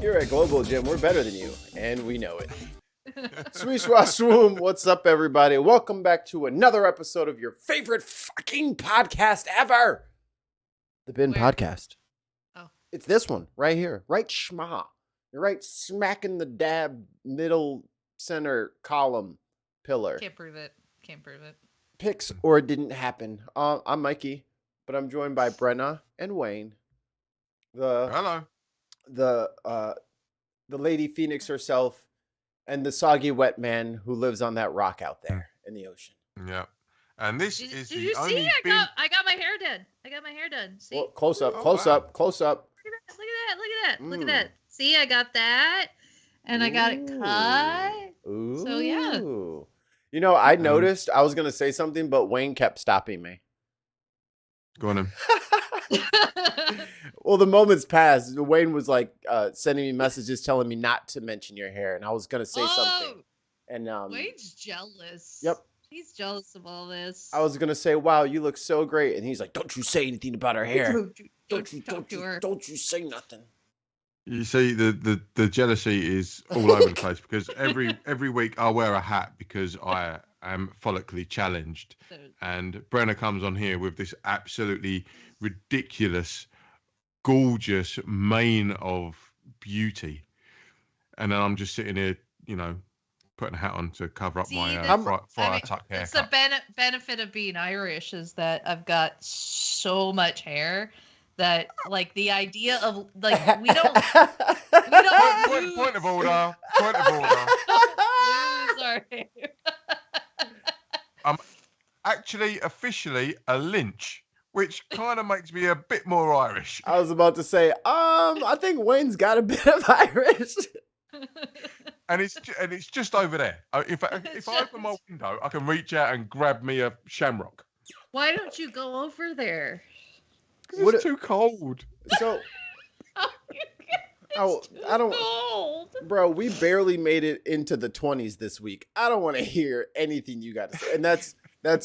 Here at Global Gym, we're better than you, and we know it. Swish Swash Swoom, what's up, everybody? Welcome back to another episode of your favorite fucking podcast ever, the Bin Podcast. Oh. It's this one right here, right schma. You're right smack in the dab middle center column pillar. Can't prove it. Picks or it didn't happen. I'm Mikey, but I'm joined by Brenna and Wayne. Hello. The Lady Phoenix herself, and the soggy wet man who lives on that rock out there in the ocean. Yeah, and this Did is you the see? only. I got my hair done. See? Well, close up. Look at that. See, I got that, and I got it cut. Ooh. So yeah. You know, I noticed I was gonna say something, but Wayne kept stopping me. Go on. Well, the moments passed. Wayne was like sending me messages telling me not to mention your hair, and I was gonna say something. And Wayne's jealous. Yep. He's jealous of all this. I was gonna say, "Wow, you look so great," and he's like, "Don't you say anything about her hair. Don't you say nothing." You see, the jealousy is all over the place because every week I wear a hat because I am follically challenged, and Brenna comes on here with this absolutely ridiculous, gorgeous mane of beauty, and then I'm just sitting here, you know, putting a hat on to cover up my fire tuck haircut. It's the benefit of being Irish is that I've got so much hair that, like, the idea of, like, we don't point of order. lose our hair. I'm actually officially a lynch, which kind of makes me a bit more Irish. I was about to say, I think Wayne's got a bit of Irish. And it's just over there. If I open my window, I can reach out and grab me a shamrock. Why don't you go over there? It's too cold. So, I don't. Cold. Bro, we barely made it into the 20s this week. I don't want to hear anything you got to say. And that's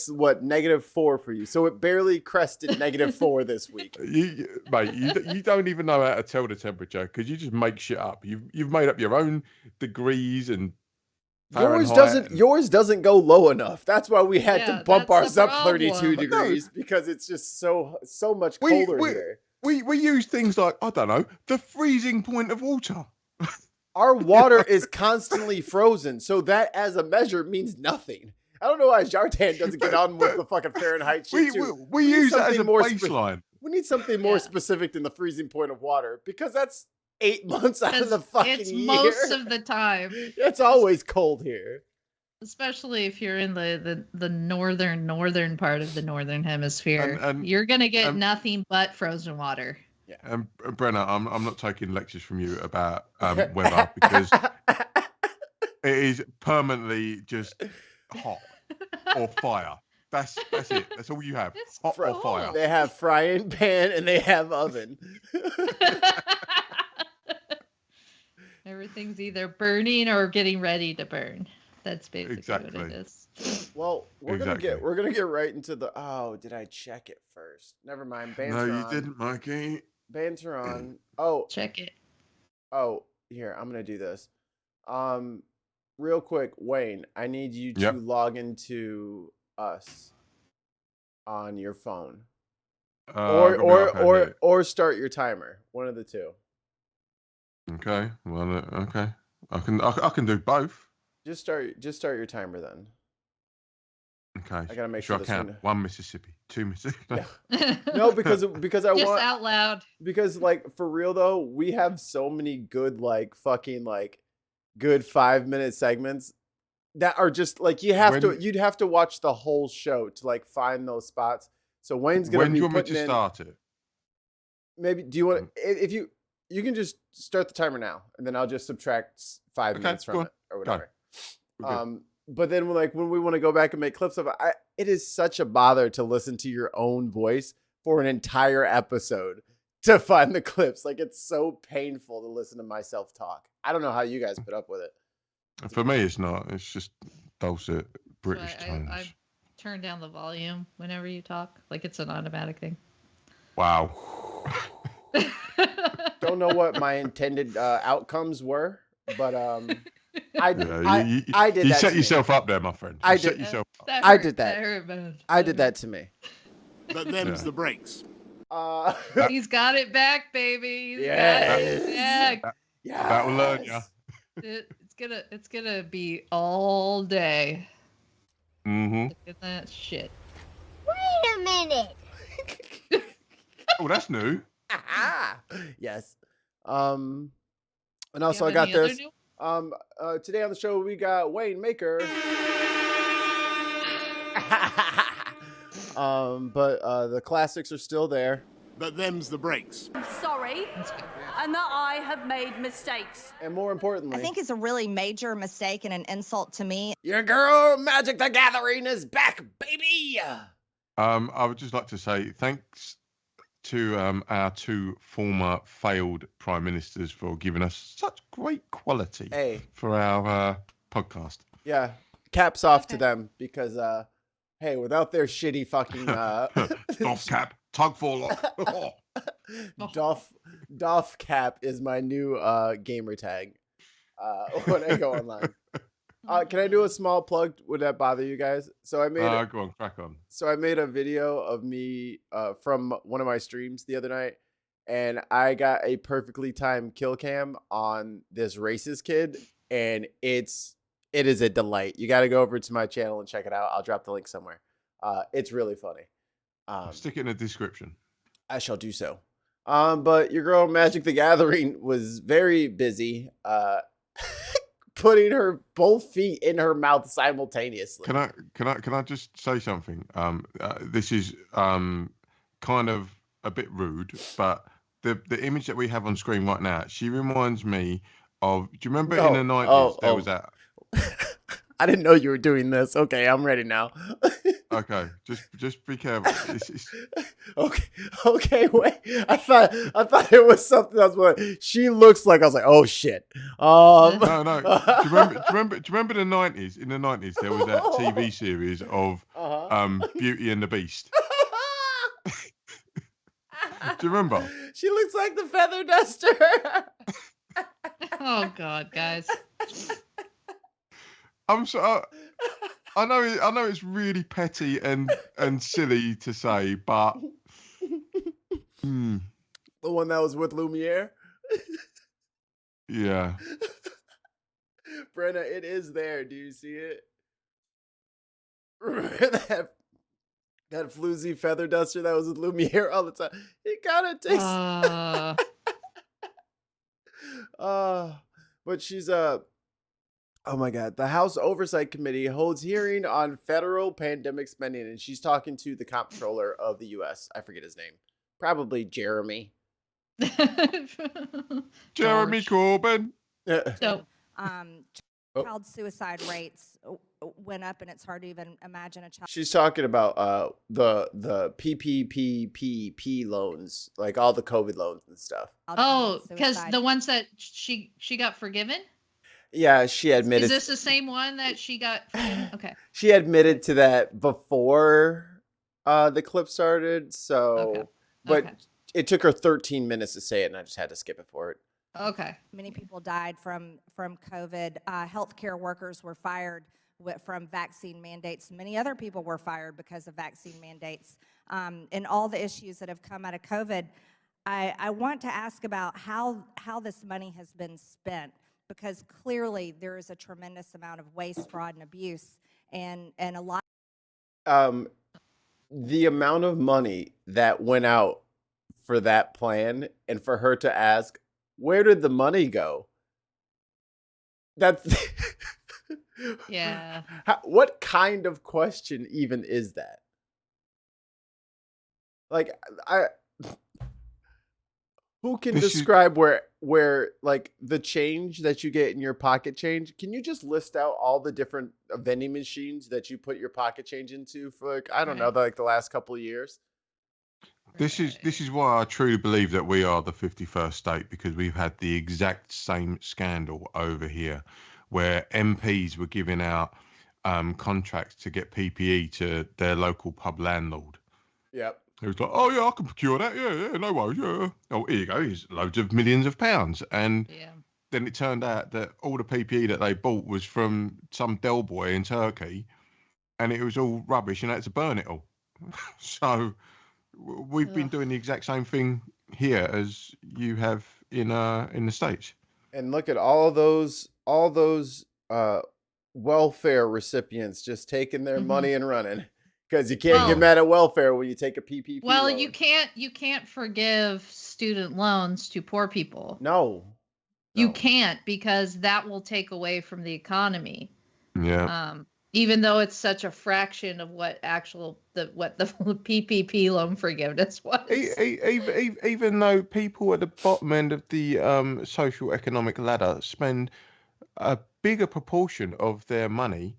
what, -4 for you. So it barely crested -4 this week. Mate, you don't even know how to tell the temperature because you just make shit up. You've made up your own degrees and yours doesn't go low enough. That's why we had to bump ours up 32 degrees because it's just so much colder here. We use things like, I don't know, the freezing point of water. Our water is constantly frozen, so that as a measure means nothing. I don't know why Jartan doesn't get on with the fucking Fahrenheit shit too. We use that as a baseline. We need something more specific than the freezing point of water because that's 8 months out of the fucking it's year. Most of the time. It's always cold here. Especially if you're in the northern part of the northern hemisphere. And you're going to get nothing but frozen water. Yeah. And Brenna, I'm not taking lectures from you about weather because it is permanently just hot or fire. That's it. That's all you have. It's hot or fire. They have frying pan and they have oven. Everything's either burning or getting ready to burn. That's basically what it is. Well, we're gonna get right into the. Oh, did I check it first? Never mind. Banter No, you didn't, Mikey. Banter on. Oh, check it. Oh, here, I'm gonna do this. Real quick, Wayne, I need you to log into us on your phone, or start your timer. One of the two. Okay. Well, okay. I can do both. Just start your timer then. Okay. I gotta make sure I count. 1 Mississippi, 2 Mississippi. Yeah. No, because I just want out loud. Because like for real though, we have so many good good 5-minute segments that are just like you'd have to watch the whole show to like find those spots. So Wayne's gonna. When do you want me to start it? Maybe do you want if you can just start the timer now, and then I'll just subtract 5 minutes from it or whatever. But then when we want to go back and make clips of it, it is such a bother to listen to your own voice for an entire episode to find the clips. Like it's so painful to listen to myself talk. I don't know how you guys put up with it. For me, it's not. It's just dulcet British tones. I turn down the volume whenever you talk, like it's an automatic thing. Wow. Don't don't know what my intended outcomes were, but I did you that set to yourself up there, my friend. I You did. set yourself up. I did that. That hurt, man. I did that to me. But them's the breaks. He's got it back, baby. He's Yes. got it back. That will learn you. It's gonna be all day. Mm-hmm. Look at that shit. Wait a minute. Oh, that's new. Yes. And also I got this. Today on the show we got Wayne Maker. But the classics are still there. But them's the breaks. Sorry, and that I have made mistakes. And more importantly, I think it's a really major mistake and an insult to me. Your girl Magic the Gathering is back, baby. I would just like to say thanks to our two former failed prime ministers for giving us such great quality for our podcast. Yeah, caps off to them because hey, without their shitty fucking Doff cap, tug for lock. Doff cap is my new gamer tag when I go online. Can I do a small plug? Would that bother you guys? So I made go on, crack on. So I made a video of me from one of my streams the other night, and I got a perfectly timed kill cam on this racist kid, and it is a delight. You got to go over to my channel and check it out. I'll drop the link somewhere. It's really funny. Stick it in the description. I shall do so. But your girl Magic the Gathering was very busy putting her both feet in her mouth simultaneously. Can I just say something? This is kind of a bit rude, but the image that we have on screen right now, she reminds me of. Do you remember in the 90s there was that? I didn't know you were doing this. Okay, I'm ready now. Okay, just be careful. Okay, wait. I thought it was something else. But she looks like I was like, oh shit. No. Do you remember the 90s? In the 90s, there was that TV series of Beauty and the Beast. Do you remember? She looks like the feather duster. Oh God, guys. I'm so. I know it's really petty and silly to say, but the one that was with Lumiere. Yeah. Brenna, it is there. Do you see it? Remember that floozy feather duster that was with Lumiere all the time? It kind of takes. But she's oh my God. The House Oversight Committee holds hearing on federal pandemic spending, and she's talking to the comptroller of the U.S. I forget his name. Probably Jeremy. Jeremy Corbyn. So, child suicide rates went up, and it's hard to even imagine a child. She's talking about the PPPP loans, like all the COVID loans and stuff. Oh, because the ones that she got forgiven. Yeah, she admitted. Is this the same one that she got? Okay. She admitted to that before the clip started. So, but it took her 13 minutes to say it, and I just had to skip it for it. Okay. Many people died from COVID. Healthcare workers were fired from vaccine mandates. Many other people were fired because of vaccine mandates. And all the issues that have come out of COVID, I want to ask about how this money has been spent. Because clearly there is a tremendous amount of waste, fraud, and abuse, and a lot. The amount of money that went out for that plan, and for her to ask, where did the money go? That's yeah. What kind of question even is that? Like, who can describe where like the change that you get in your pocket change? Can you just list out all the different vending machines that you put your pocket change into for like, I don't know, like the last couple of years? This is why I truly believe that we are the 51st state, because we've had the exact same scandal over here where MPs were giving out contracts to get PPE to their local pub landlord. Yep. He was like, "Oh yeah, I can procure that. Yeah, no worries. Yeah. Oh, here you go. Here's loads of millions of pounds." And then it turned out that all the PPE that they bought was from some Del boy in Turkey, and it was all rubbish, and they had to burn it all. So we've been doing the exact same thing here as you have in the States. And look at all those welfare recipients just taking their money and running. Because you can't get mad at welfare when you take a PPP loan. you can't forgive student loans to poor people. No. You can't, because that will take away from the economy. Yeah. Even though it's such a fraction of what the PPP loan forgiveness was. Even though people at the bottom end of the social economic ladder spend a bigger proportion of their money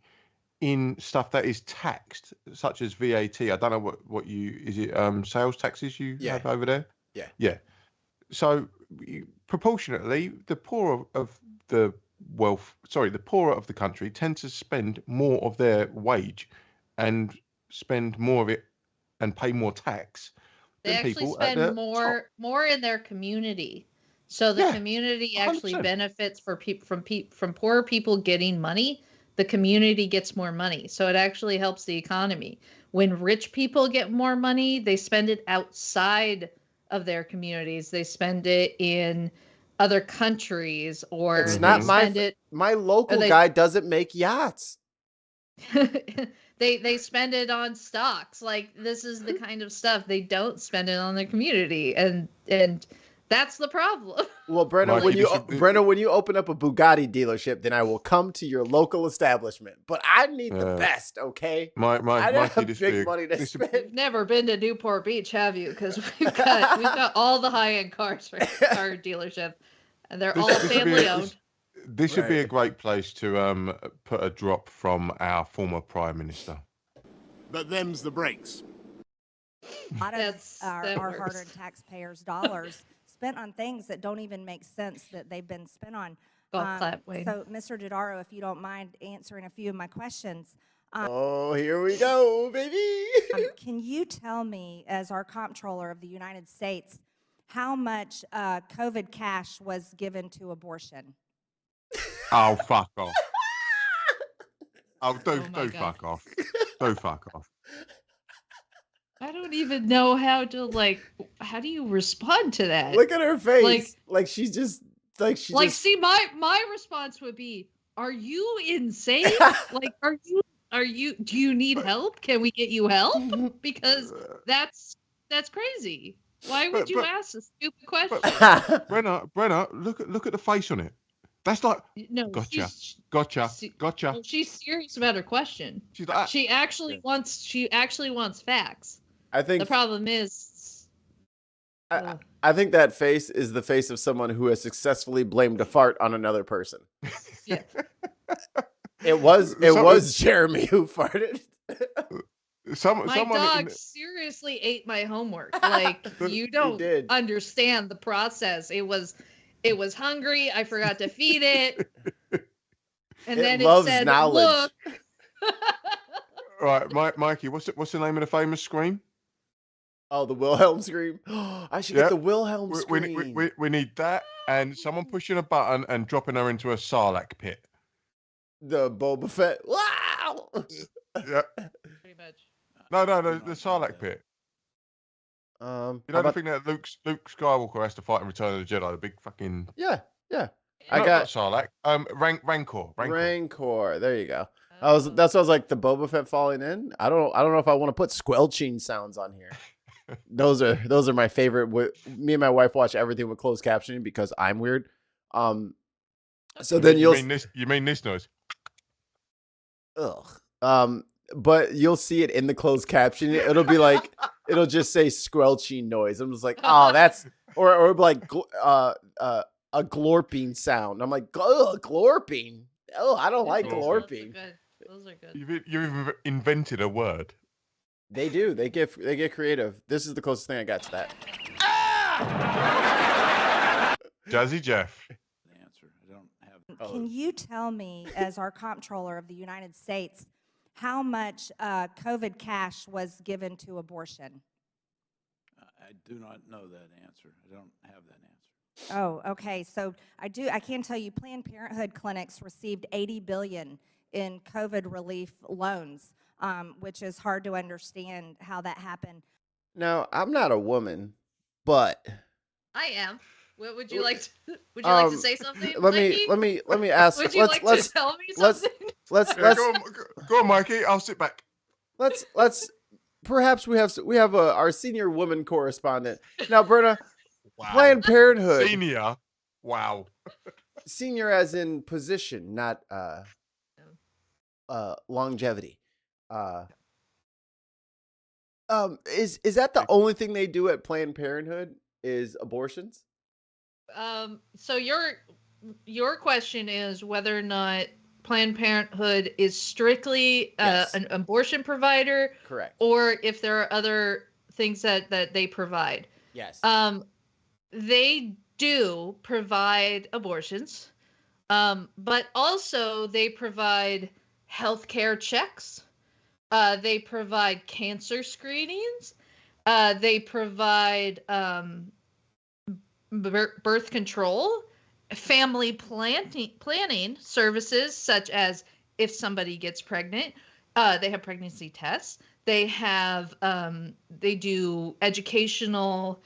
in stuff that is taxed, such as VAT. I don't know what you is it sales taxes you have over there? Yeah. So proportionately, the poorer of the poorer of the country tend to spend more of their wage and spend more of it and pay more tax. They actually spend more in their community. So the community actually 100%. Benefits from poorer people getting money. The community gets more money. So it actually helps the economy. When rich people get more money, they spend it outside of their communities. They spend it in other countries, or it's not my local guy doesn't make yachts. They spend it on stocks. Like, this is the kind of stuff they don't spend it on their community, and that's the problem. Well, Brenna, when you open up a Bugatti dealership, then I will come to your local establishment. But I need the best, okay? I don't have big money to spend. You've never been to Newport Beach, have you? Because we've got all the high-end cars for our dealership, and they're all family-owned. This would be a great place to put a drop from our former Prime Minister. But them's the breaks. A lot of our hard-earned taxpayers' dollars spent on things that don't even make sense that they've been spent on. So, Mr. Dodaro, if you don't mind answering a few of my questions. Here we go, baby. Can you tell me, as our comptroller of the United States, how much COVID cash was given to abortion? Oh, fuck off. Fuck off. Do fuck off. I don't even know how do you respond to that? Look at her face. Like she's just see, my response would be, are you insane? Like, do you need help? Can we get you help? Because that's crazy. Why would you ask a stupid question? Brenna, look at the face on it. That's like, gotcha. Well, she's serious about her question. She's like, she actually wants facts. I think the problem is, I think that face is the face of someone who has successfully blamed a fart on another person. Yeah. It was Jeremy who farted. My dog seriously ate my homework. Like, you don't understand the process. It was hungry. I forgot to feed it. And then it said, knowledge. Look. Right, Mikey, what's the name of the famous scream? Oh, the Wilhelm scream. I should get the Wilhelm scream. We need that, and someone pushing a button and dropping her into a Sarlacc pit. The Boba Fett. Wow. Yeah. Pretty much. No, the Sarlacc pit. The thing that Luke Skywalker has to fight in Return of the Jedi, the big fucking not Sarlacc. Rancor. There you go. That's what I was like, the Boba Fett falling in. I don't know if I want to put squelching sounds on here. Those are my favorite. Me and my wife watch everything with closed captioning because I'm weird. So then you mean this noise? Ugh. But you'll see it in the closed caption. It'll be like, it'll just say squelching noise. I'm just like, oh, that's or it'll be like a glorping sound. I'm like, glorping. Oh, I don't like glorping. Those are good. You've even invented a word. They do. They get creative. This is the closest thing I got to that. Jazzy Jeff. The answer. I don't have. Can you tell me, as our comptroller of the United States, how much COVID cash was given to abortion? I do not know that answer. I don't have that answer. Oh, okay. So I can tell you Planned Parenthood clinics received $80 billion in COVID relief loans, which is hard to understand how that happened. Now, I'm not a woman, but I am. What would you like to? Would you like to say something? Let me ask. Would you like to tell me something? Let's go on, Mikey. I'll sit back. Let's perhaps we have our senior woman correspondent now, Brenna. Wow. Planned Parenthood. Senior. Wow. Senior as in position, not longevity. Is that the only thing they do at Planned Parenthood is abortions? So your question is whether or not Planned Parenthood is strictly Yes. an abortion provider, Correct. or if there are other things that they provide. Yes. They do provide abortions, but also they provide healthcare checks. They provide cancer screenings. They provide birth control, family planning services, such as if somebody gets pregnant, they have pregnancy tests. They have they do educational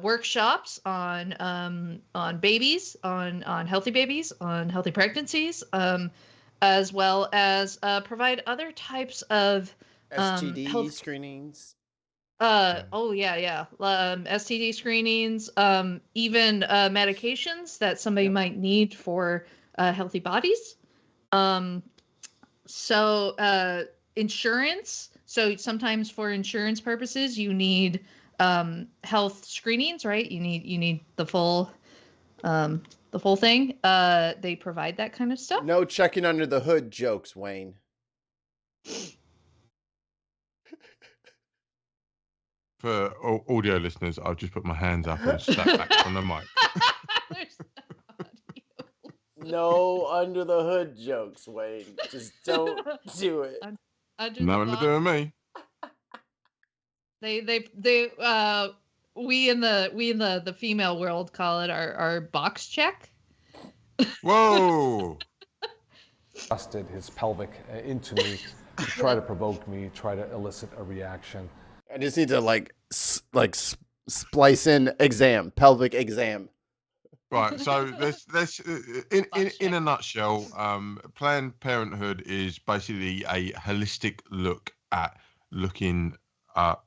workshops on babies, on healthy babies, on healthy pregnancies, as well as provide other types of STD health screenings. STD screenings, even medications that somebody might need for healthy bodies. Insurance. So sometimes for insurance purposes, you need health screenings, right? You need the full thing. They provide that kind of stuff. No checking under the hood jokes, Wayne. For audio listeners, I'll just put my hands up and step back from the mic. No under the hood jokes, Wayne. Just don't do it. Nothing to do with me. We in the female world call it our box check. Whoa. Thrusted his pelvic into me to try to provoke me, try to elicit a reaction. I just need to splice in pelvic exam. Right, so this in a nutshell, Planned Parenthood is basically a holistic look at looking at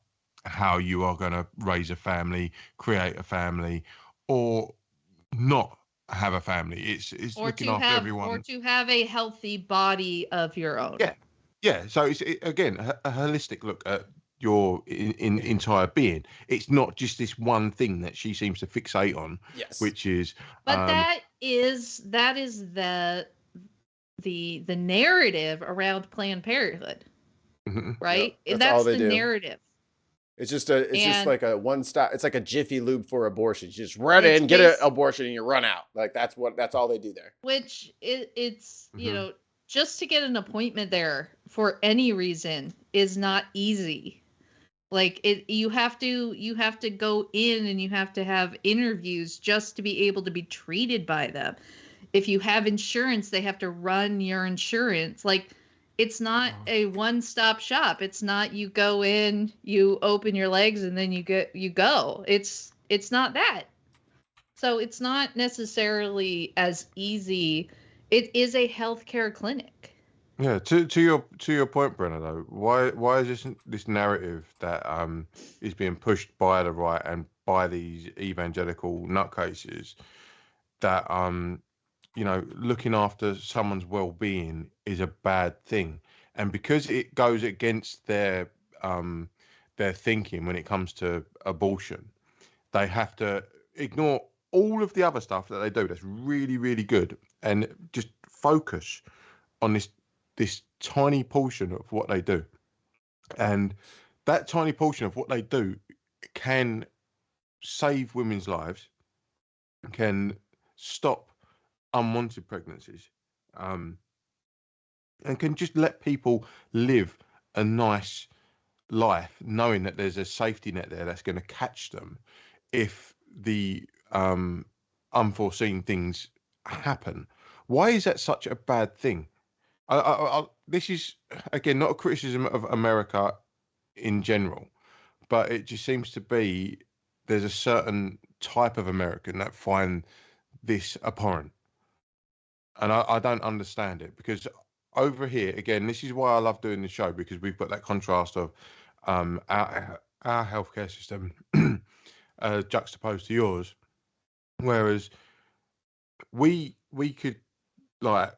how you are going to raise a family, create a family, or not have a family. It's looking after everyone, or to have a healthy body of your own. Yeah. So it's again a holistic look at your entire being. It's not just this one thing that she seems to fixate on. Yes. Which is. But that is the narrative around Planned Parenthood, right? Yep, that's all they the do. narrative. It's just like a one stop. It's like a Jiffy Lube for abortion. You just run in, get an abortion, and you run out. Like that's all they do there. Which it's just to get an appointment there for any reason is not easy. Like you have to go in and you have to have interviews just to be able to be treated by them. If you have insurance, they have to run your insurance. Like it's not a one-stop shop. It's not you go in, you open your legs, and then you go. It's not that. So it's not necessarily as easy. It is a healthcare clinic. Yeah, to your point, Brenna, though, why is this narrative that is being pushed by the right and by these evangelical nutcases that looking after someone's well-being is a bad thing, and because it goes against their thinking when it comes to abortion, they have to ignore all of the other stuff that they do that's really, really good and just focus on this tiny portion of what they do. And that tiny portion of what they do can save women's lives, can stop unwanted pregnancies, and can just let people live a nice life knowing that there's a safety net there that's going to catch them if the unforeseen things happen. Why is that such a bad thing? This is, again, not a criticism of America in general, but it just seems to be there's a certain type of American that find this abhorrent. And I don't understand it, because over here, again, this is why I love doing the show, because we've got that contrast of our healthcare system juxtaposed to yours. Whereas we could like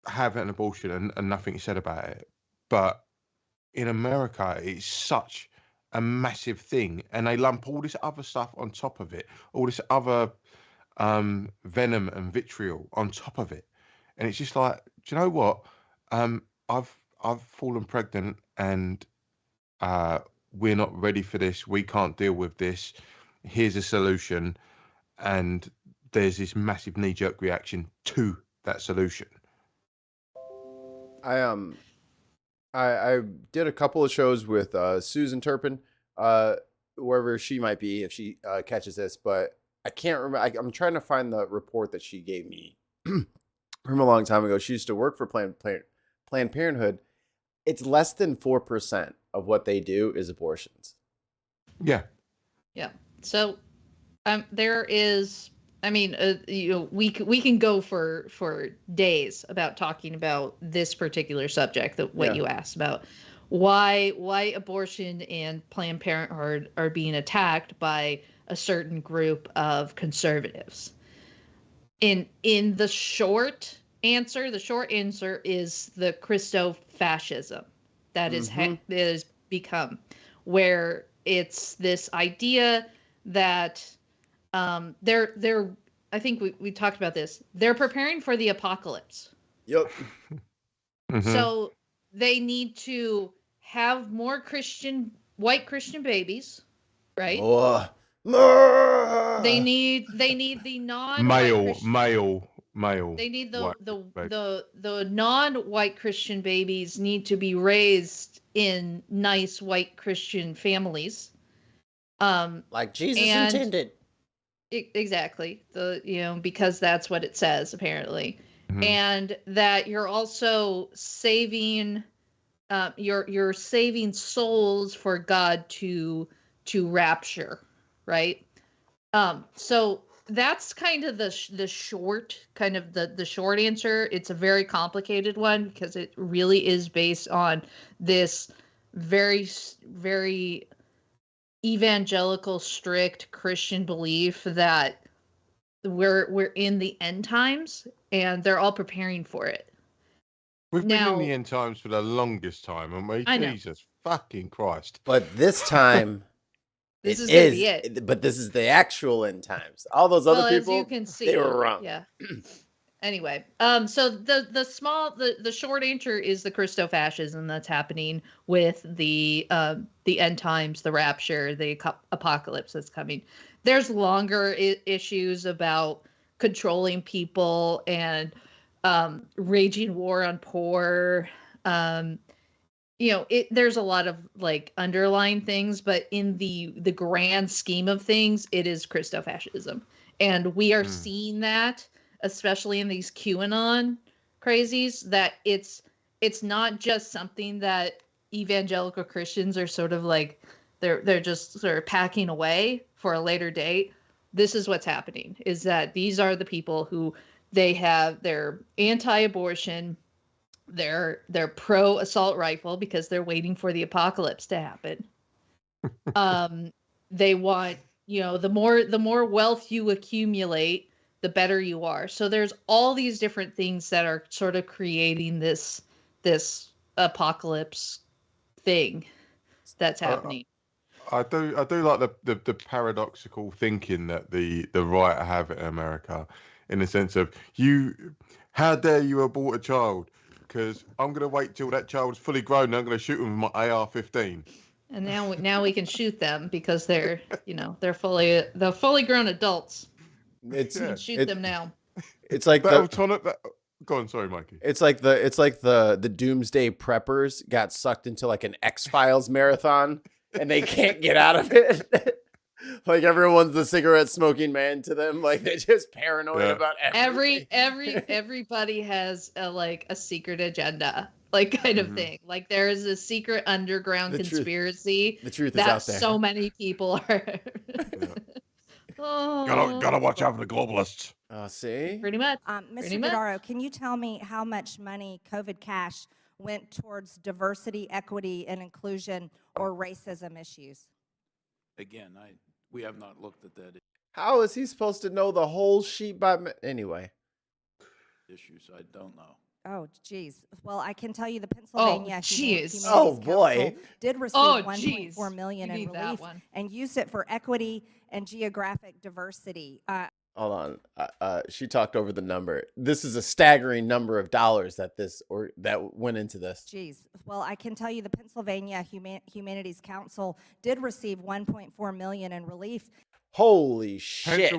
have an abortion and nothing said about it. But in America, it's such a massive thing, and they lump all this other stuff on top of it, all this other venom and vitriol on top of it. And it's just like, do you know what? I've fallen pregnant, and we're not ready for this. We can't deal with this. Here's a solution. And there's this massive knee-jerk reaction to that solution. I did a couple of shows with Susan Turpin, wherever she might be, if she catches this, but I can't remember. I'm trying to find the report that she gave me from a long time ago. She used to work for Planned Parenthood. It's less than 4% of what they do is abortions. Yeah. Yeah. So there is, I mean, we can go for days about talking about this particular subject, what you asked about, why abortion and Planned Parenthood are being attacked by a certain group of conservatives. In the short answer is the Christo-fascism that is become, where it's this idea that they're I think we talked about this. They're preparing for the apocalypse. Yep. So they need to have more white Christian babies, right? They need the male. They need the non-white Christian babies need to be raised in nice white Christian families. Like Jesus intended. Exactly. Because that's what it says, apparently. And that you're also saving you're saving souls for God to rapture, right? So that's kind of the short answer. It's a very complicated one, because it really is based on this very, very evangelical, strict Christian belief that we're in the end times, and they're all preparing for it. We've been in the end times for the longest time, haven't we? Jesus fucking Christ! But this time, this is gonna be it. But this is the actual end times. All those other people, as you can see, they were wrong. Yeah. Anyway, so the short answer is the Christo-fascism that's happening with the end times, the rapture, the apocalypse that's coming. There's longer issues about controlling people and raging war on poor. There's a lot of like underlying things, but in the grand scheme of things, it is Christo-fascism, and we are seeing that, especially in these QAnon crazies, that it's not just something that evangelical Christians are sort of like they're just sort of packing away for a later date. This is what's happening, is that these are the people who they're anti-abortion, they're pro assault rifle because they're waiting for the apocalypse to happen. They want, the more wealth you accumulate, the better you are. So there's all these different things that are sort of creating this apocalypse thing that's happening. I do like the paradoxical thinking that the right have in America, in the sense of, how dare you abort a child? Because I'm going to wait till that child is fully grown and I'm going to shoot them with my AR-15. And now we can shoot them because they're fully grown adults. You can shoot them now. It's like that Go on, sorry, Mikey. It's like the Doomsday Preppers got sucked into like an X-Files marathon and they can't get out of it. Like everyone's the cigarette smoking man to them. Like they're just paranoid about everything. Everybody has a secret agenda, like kind of thing. Like there is a secret underground conspiracy. The truth is that out there. So many people are. Oh, gotta watch out for the globalists. See? Pretty much. Mr. Dodaro, can you tell me how much money COVID cash went towards diversity, equity, and inclusion or racism issues? Again, we have not looked at that How is he supposed to know the whole sheet by anyway? issue, so I don't know. Oh, geez. Well, I can tell you the Pennsylvania Humanities Oh, boy. Council did receive $1.4 million in relief and used it for equity and geographic diversity. Hold on. She talked over the number. This is a staggering number of dollars that went into this. Geez. Well, I can tell you the Pennsylvania Humanities Council did receive $1.4 million in relief. Holy shit.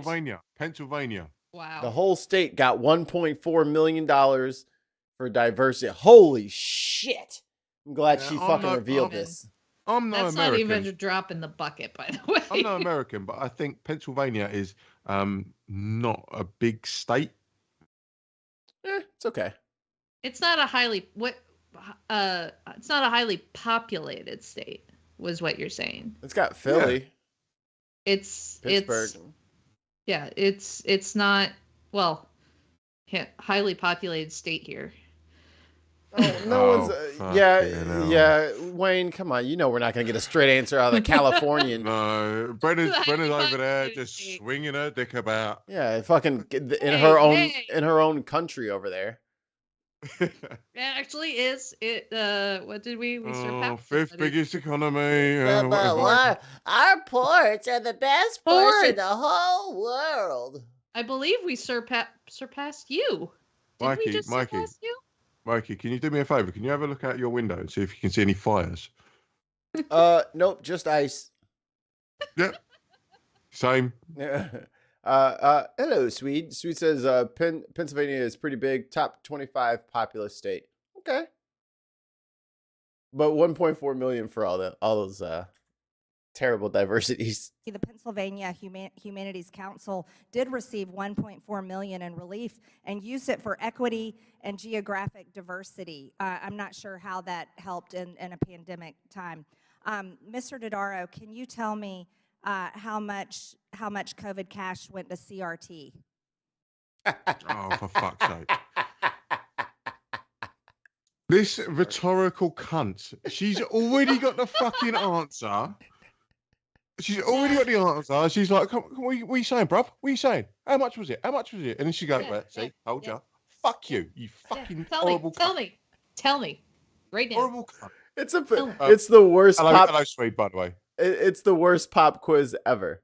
Pennsylvania. Wow. The whole state got $1.4 million for diversity. Holy shit. I'm glad she fucking revealed this. I'm not That's American. not even a drop in the bucket, by the way. I'm not American, but I think Pennsylvania is not a big state. It's okay. It's not a highly populated state, was what you're saying. It's got Philly. It's Pittsburgh. It's not highly populated state here. Oh, yeah, Wayne, come on. You know we're not going to get a straight answer out of the Californian. No, Brenna's over there just swinging her dick about. Yeah, fucking in her own country over there. It actually is. What did we surpassed? Fifth biggest economy. Our ports are the best ports in the whole world. I believe we surpassed you. Did we just surpass you? Mikey, can you do me a favor? Can you have a look out your window and see if you can see any fires? Nope, just ice. Yep. Same. Hello, Swede. Swede says Pennsylvania is pretty big, top 25 populous state. Okay. But 1.4 million for all those terrible diversities. The Pennsylvania Humanities Council did receive $1.4 million in relief and used it for equity and geographic diversity. I'm not sure how that helped in a pandemic time. Mr. Dodaro, can you tell me how much COVID cash went to CRT? Oh, for fuck's sake. This rhetorical cunt. She's already got the fucking answer. She's already got the answer. She's like, what are you saying, bruv? What are you saying? How much was it? And then she goes, see, told you. Fuck you, you fucking horrible cunt. Tell me. Right now. Horrible cunt. It's the worst hello, Swede, by the way. It's the worst pop quiz ever.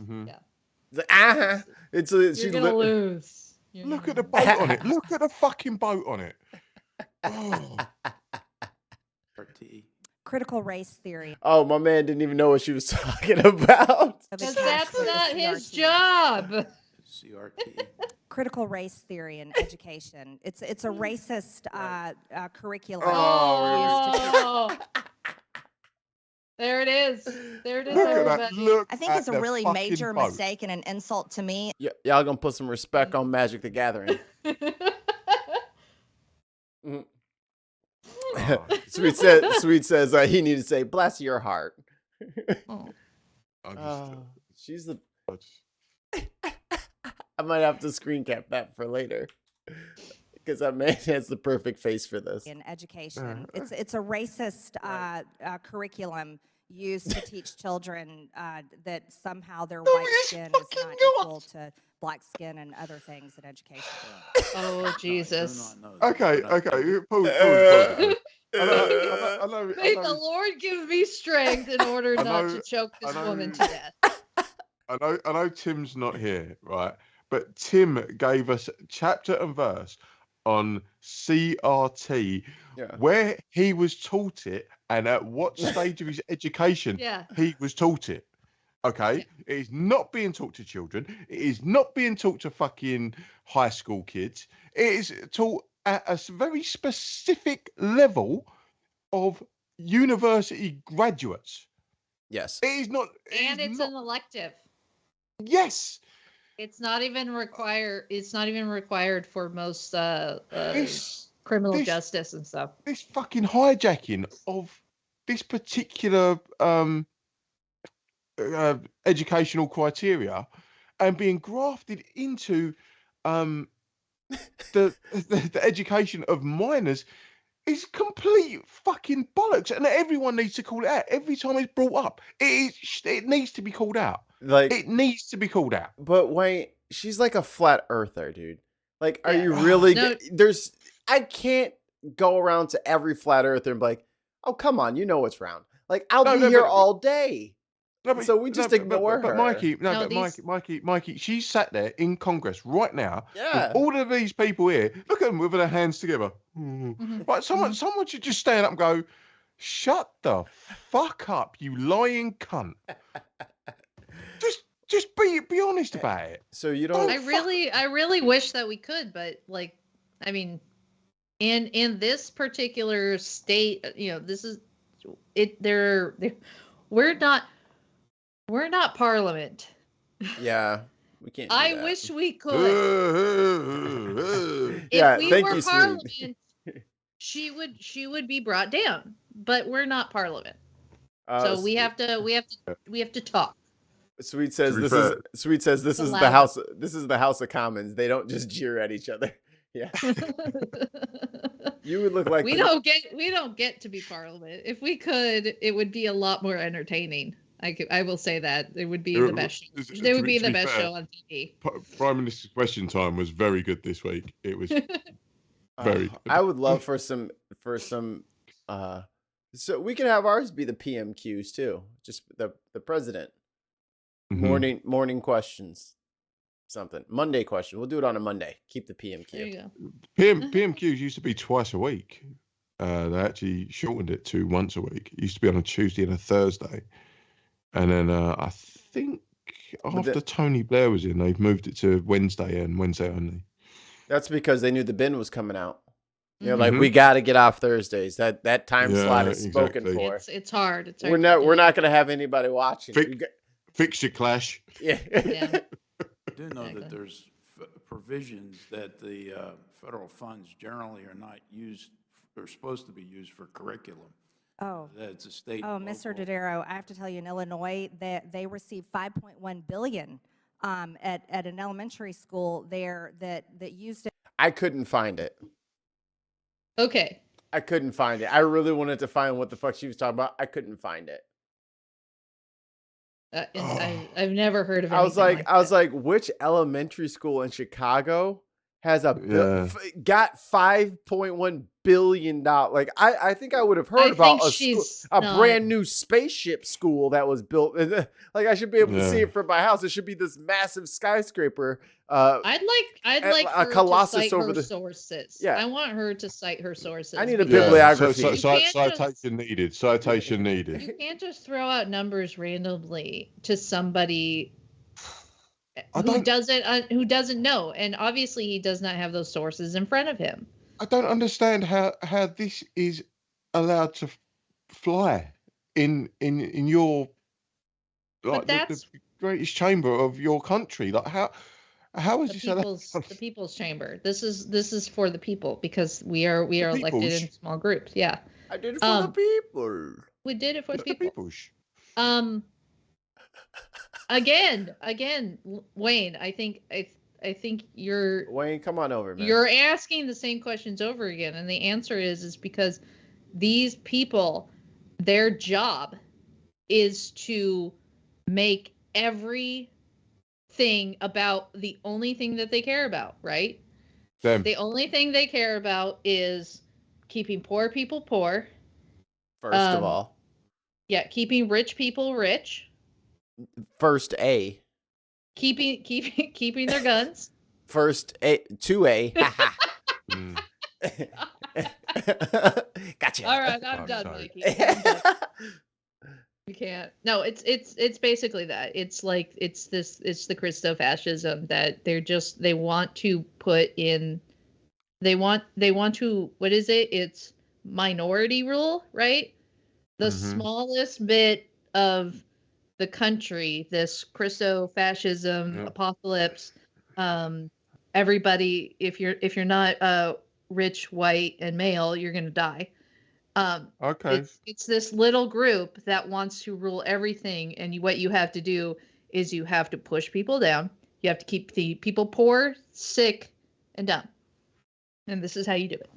Mm-hmm. Yeah. You're gonna lose. Look at the boat on it. Look at the fucking boat on it. Oh. Critical race theory. Oh, my man didn't even know what she was talking about. Because that's not his job. CRT. Critical race theory in education. It's a racist curriculum. Oh. There it is. There it is, everybody. I think it's a really major mistake and an insult to me. Y'all gonna put some respect on Magic the Gathering. Sweet says he needed to say, bless your heart. She's the... I might have to screen cap that for later. Because that man has the perfect face for this. In education. It's a racist curriculum used to teach children that somehow their white skin is not equal to black skin and other things in education. Oh, Jesus. Okay. Pause. May the Lord give me strength in order not to choke this woman to death. I know Tim's not here, right? But Tim gave us chapter and verse on CRT, where he was taught it and at what stage of his education he was taught it. Okay, it is not being taught to children. It is not being taught to fucking high school kids. It is taught at a very specific level of university graduates. Yes. It is not. And it's an elective. Yes. It's not even required. It's not even required for most criminal justice and stuff. This fucking hijacking of this particular educational criteria and being grafted into the education of minors is complete fucking bollocks, and everyone needs to call it out every time it's brought up. It needs to be called out. Like, it needs to be called out. But Wayne, she's like a flat earther, dude. Like, are you really? No. I can't go around to every flat earther and be like, "Oh, come on, you know what's round." Like, I'll be here all day. So we just ignore her. Mikey, she's sat there in Congress right now with all of these people here. Look at them with their hands together. Right, someone should just stand up and go, "Shut the fuck up, you lying cunt." Just be honest about it. So you don't. I really wish that we could, but like, I mean, in this particular state, you know, this is it. We're not Parliament. Yeah, we can't. I wish we could. If we were Parliament, she would be brought down. But we're not Parliament, so we have to talk. Sweet says this is the House. This is the House of Commons. They don't just jeer at each other. Yeah. You would look like we don't get to be Parliament. If we could, it would be a lot more entertaining. I will say that it would be the best. It would be the best show on TV. Prime Minister's Question Time was very good this week. It was very good. I would love for some. So we can have ours be the PMQs too. Just the president. Mm-hmm. Morning questions. Something. Monday question. We'll do it on a Monday. Keep the PMQ. There you go. PMQs used to be twice a week. They actually shortened it to once a week. It used to be on a Tuesday and a Thursday. And then I think after Tony Blair was in, they've moved it to Wednesday and Wednesday only. That's because they knew the bin was coming out. You know, like we got to get off Thursdays. That time slot is spoken for. It's hard. We're not going to have anybody watching. Fix your clash. Yeah. I do know that there's provisions that the federal funds generally are not used. They're supposed to be used for curriculum. Oh, that's a state. Oh, Mr. Dodaro, I have to tell you, in Illinois, they received $5.1 billion at an elementary school there that used it. I couldn't find it. Okay. I couldn't find it. I really wanted to find what the fuck she was talking about. I couldn't find it. I've never heard of it. I was like, which elementary school in Chicago has got $5.1 billion? Like, I think I would have heard about a brand new spaceship school that was built. Like, I should be able to see it from my house. It should be this massive skyscraper. I'd like a her Colossus to cite over her sources. Yeah, I want her to cite her sources. I need a bibliography. Citation needed. Citation needed. You can't just throw out numbers randomly to somebody who doesn't know, and obviously he does not have those sources in front of him. I don't understand how this is allowed to fly in your the greatest chamber of your country. Like how is this the people's chamber? This is for the people because we are elected in small groups. Yeah, I did it for the people. We did it for the people. Again, Wayne. I think you're Wayne. Come on over, man. You're asking the same questions over again, and the answer is because these people, their job is to make everything about the only thing that they care about, right? Them. The only thing they care about is keeping poor people poor. First of all. Yeah, keeping rich people rich. First A. Keeping their guns. First A, 2A. Gotcha. All right, I'm done, Mikey. You can't. No, it's basically that. It's like it's the Christo-fascism that they want to put in. They want to, what is it? It's minority rule, right? The smallest bit of the country, this Christo-fascism apocalypse. Everybody, if you're not rich, white, and male, you're gonna die. Okay. It's this little group that wants to rule everything, and what you have to do is you have to push people down. You have to keep the people poor, sick, and dumb. And this is how you do it.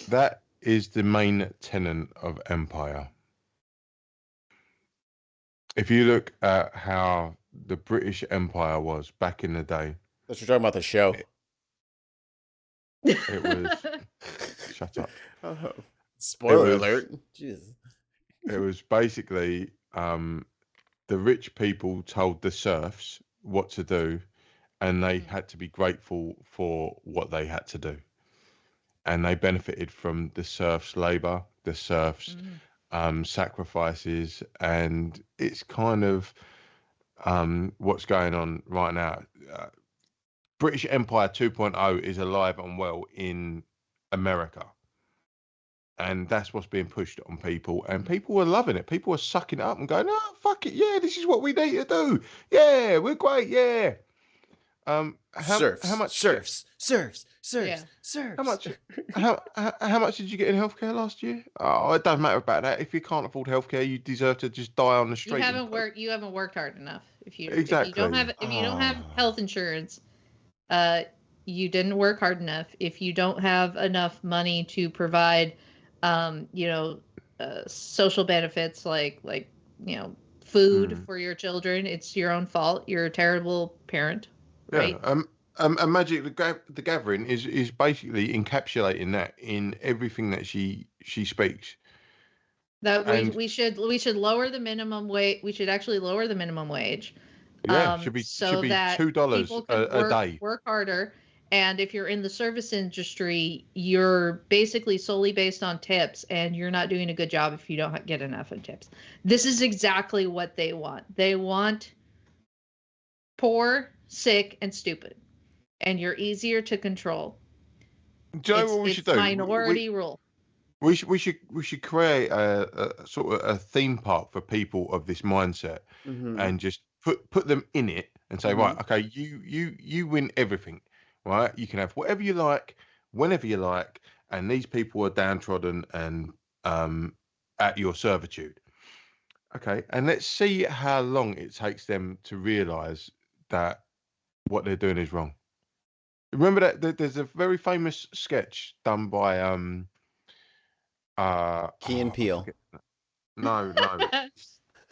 That is the main tenet of empire. If you look at how the British Empire was back in the day. But you're talking about the show. It was... Shut up. Oh, spoiler alert. Jesus. It was basically the rich people told the serfs what to do, and they had to be grateful for what they had to do. And they benefited from the serfs' labor, the serfs' sacrifices, and it's kind of what's going on right now. British Empire 2.0 is alive and well in America. And that's what's being pushed on people. And people are loving it. People are sucking it up and going, oh, fuck it. Yeah, this is what we need to do. Yeah, we're great. Yeah. How much serfs? Yeah. How much did you get in healthcare last year? Oh, it doesn't matter about that. If you can't afford healthcare, you deserve to just die on the street. You haven't worked hard enough. If you don't have health insurance, you didn't work hard enough. If you don't have enough money to provide, social benefits like food for your children, it's your own fault. You're a terrible parent. Right. Yeah. And Magic the Gathering is basically encapsulating that in everything that she speaks. That we should lower the minimum wage. We should actually lower the minimum wage. Yeah, should be $2 a day. Work harder. And if you're in the service industry, you're basically solely based on tips, and you're not doing a good job if you don't get enough in tips. This is exactly what they want. They want poor, sick, and stupid, and you're easier to control. Do you know what we should do? Minority rule. We should create a sort of a theme park for people of this mindset, and just put them in it and say, right, okay, you win everything, right? You can have whatever you like, whenever you like, and these people are downtrodden and at your servitude. Okay, and let's see how long it takes them to realise that what they're doing is wrong. Remember that there's a very famous sketch done by Key and Peele. No.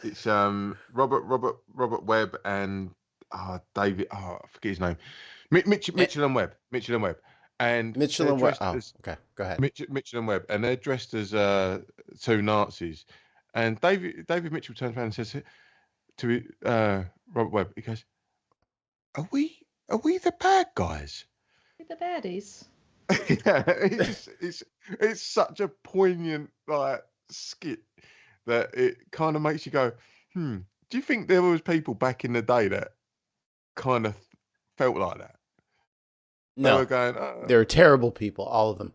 It's Robert Webb and David. I forget his name. Mitchell and Webb. And Mitchell and Webb. Oh, okay, go ahead. Mitchell and Webb, and they're dressed as two Nazis. And David Mitchell turns around and says to Robert Webb, he goes, Are we the bad guys? The baddies. Yeah, it's such a poignant skit that it kind of makes you go, do you think there was people back in the day that kind of felt like that? No, they were going, they're terrible people, all of them.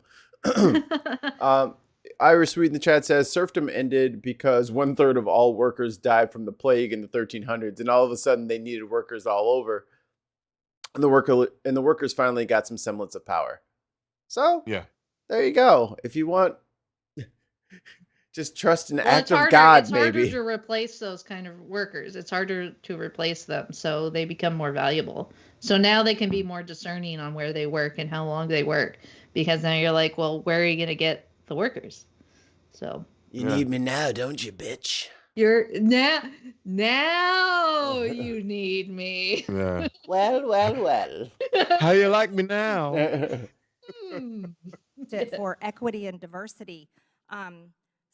Irish Sweet in the chat says serfdom ended because 1/3 of all workers died from the plague in the 1300s, and all of a sudden they needed workers all over. And the workers finally got some semblance of power. So yeah, there you go. If you want, just trust an act of God. It's maybe harder to replace those kind of workers. It's harder to replace them, so they become more valuable. So now they can be more discerning on where they work and how long they work, because now you're like, well, where are you going to get the workers? So you need me now, don't you, bitch? You're now you need me. Yeah. Well. How you like me now? For equity and diversity.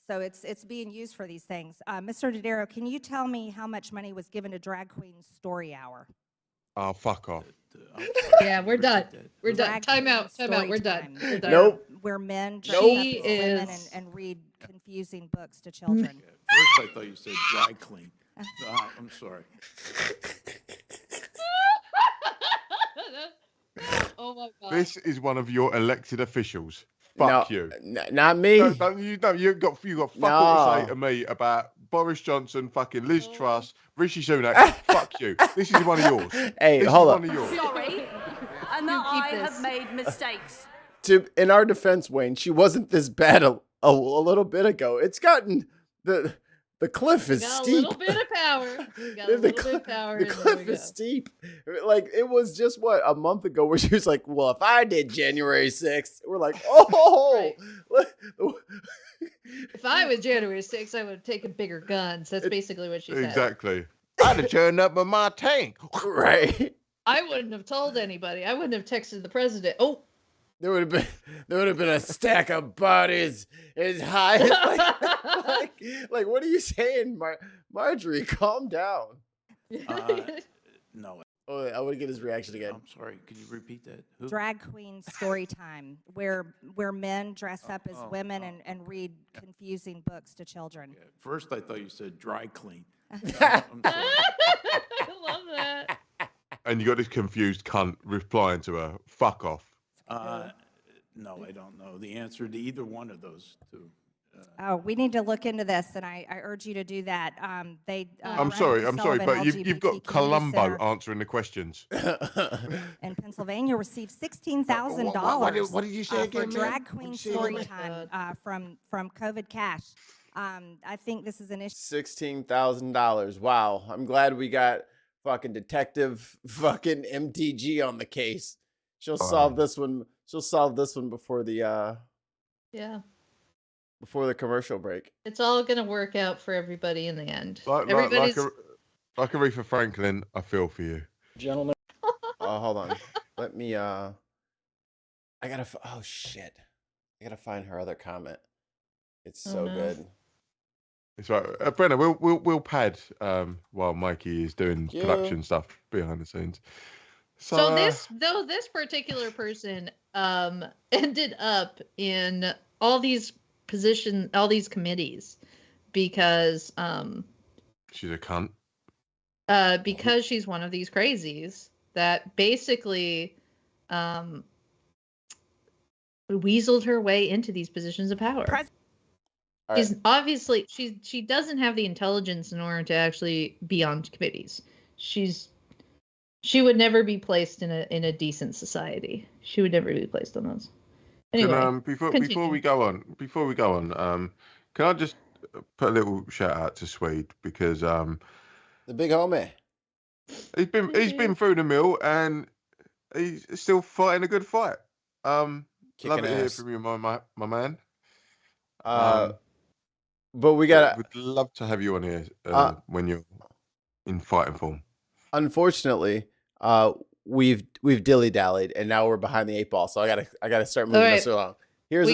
So it's being used for these things. Mr. Dodaro, can you tell me how much money was given to Drag Queen Story Hour? Oh, fuck off. Yeah, we're done. We're done. Time out. We're done. Nope. Where men dress up as women and read confusing confusing books to children. First, I thought you said dry clean. I'm sorry. Oh my God. This is one of your elected officials. Fuck you. Not me. You got fuck all to say to me about Boris Johnson, fucking Liz Truss, Rishi Sunak. Fuck you. This is one of yours. Hey, this hold is up. one of yours. Sorry, and that I have made mistakes. In our defense, Wayne, she wasn't this bad a little bit ago. It's gotten the cliff is got steep. A little bit of power. Got a little bit of power. The cliff is steep. Like, it was just a month ago where she was like, "Well, if I did January 6th," we're like, "Oh." Right. If I was January 6th, I would have taken bigger guns. That's basically what she said. Exactly. I'd have turned up with my tank. Right. I wouldn't have told anybody. I wouldn't have texted the president. Oh. There would have been a stack of bodies as high as like what are you saying, Marjorie? Calm down. No. Oh, I want to get his reaction again. I'm sorry. Can you repeat that? Who? Drag queen story time, where men dress up as women and read confusing books to children. Yeah. First, I thought you said dry clean. I'm sorry. I love that. And you got this confused cunt replying to her, "Fuck off." No, I don't know the answer to either one of those two. We need to look into this, and I urge you to do that. I'm sorry, but you've got Columbo answering the questions. In Pennsylvania, received $16,000. What did you say again? For drag queen story time from COVID Cash. I think this is an issue. $16,000. Wow, I'm glad we got fucking Detective fucking MTG on the case. She'll solve this one. She'll solve this one before the before the commercial break. It's all gonna work out for everybody in the end. Like Aretha Franklin, I feel for you, gentlemen. Hold on. Let me. I gotta. Oh shit! I gotta find her other comment. It's so good. It's right, Brenna. We'll pad while Mikey is doing production stuff behind the scenes. So this particular person ended up in all these positions, all these committees, because she's a cunt. Because she's one of these crazies that basically weaseled her way into these positions of power. She's obviously she doesn't have the intelligence in order to actually be on committees. She would never be placed in a decent society. She would never be placed on those. Anyway, before we go on, can I just put a little shout out to Swede, because the big homie. He's been through the mill and he's still fighting a good fight. Love it to hear from you, my man. But we would love to have you on here when you're in fighting form. Unfortunately, we've dilly-dallied and now we're behind the 8 ball. So I gotta start moving this along. Here's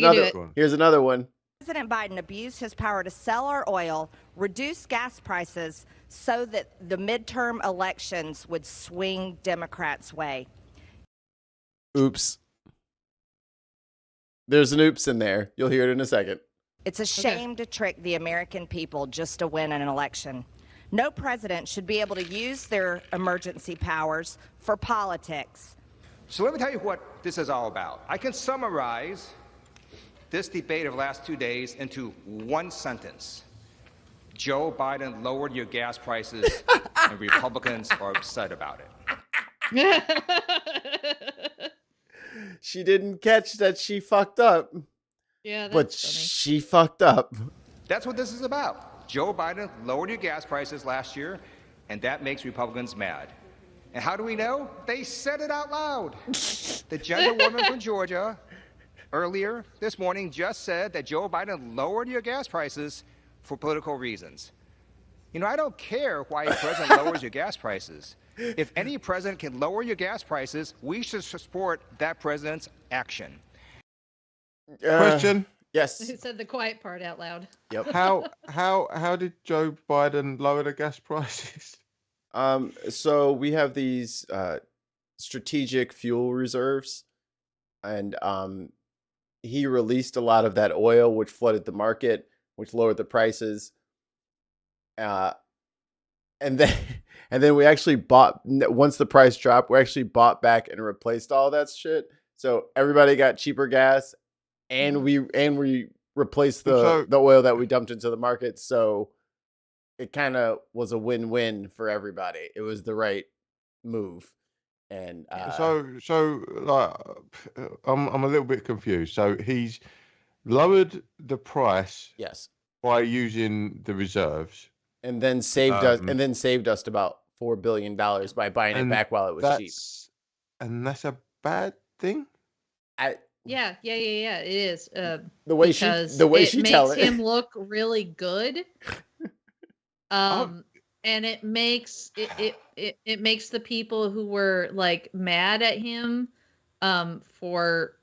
another one. President Biden abused his power to sell our oil, reduce gas prices so that the midterm elections would swing Democrats' way. Oops. There's an oops in there. You'll hear it in a second. It's a shame to trick the American people just to win an election. No president should be able to use their emergency powers for politics. So let me tell you what this is all about. I can summarize this debate of the last 2 days into one sentence. Joe Biden lowered your gas prices and Republicans are upset about it. She didn't catch that she fucked up. Yeah, that's but funny. She fucked up. That's what this is about. Joe Biden lowered your gas prices last year, and that makes Republicans mad. And how do we know? They said it out loud. The gentlewoman from Georgia earlier this morning just said that Joe Biden lowered your gas prices for political reasons. You know, I don't care why a president lowers your gas prices. If any president can lower your gas prices, we should support that president's action. Question? Yes. He said the quiet part out loud. Yep. How did Joe Biden lower the gas prices? So we have these strategic fuel reserves, and he released a lot of that oil, which flooded the market. which lowered the prices. And then we actually bought, once the price dropped, we actually bought back and replaced all that shit. So everybody got cheaper gas, and we replaced the oil that we dumped into the market. So it kind of was a win-win for everybody. It was the right move. And so like, I'm a little bit confused. So he's lowered the price, yes, by using the reserves, and then saved us about $4 billion by buying it back while it was cheap. And that's a bad thing. Yeah, it is. The way she tells it makes him look really good. And it makes it makes the people who were like mad at him or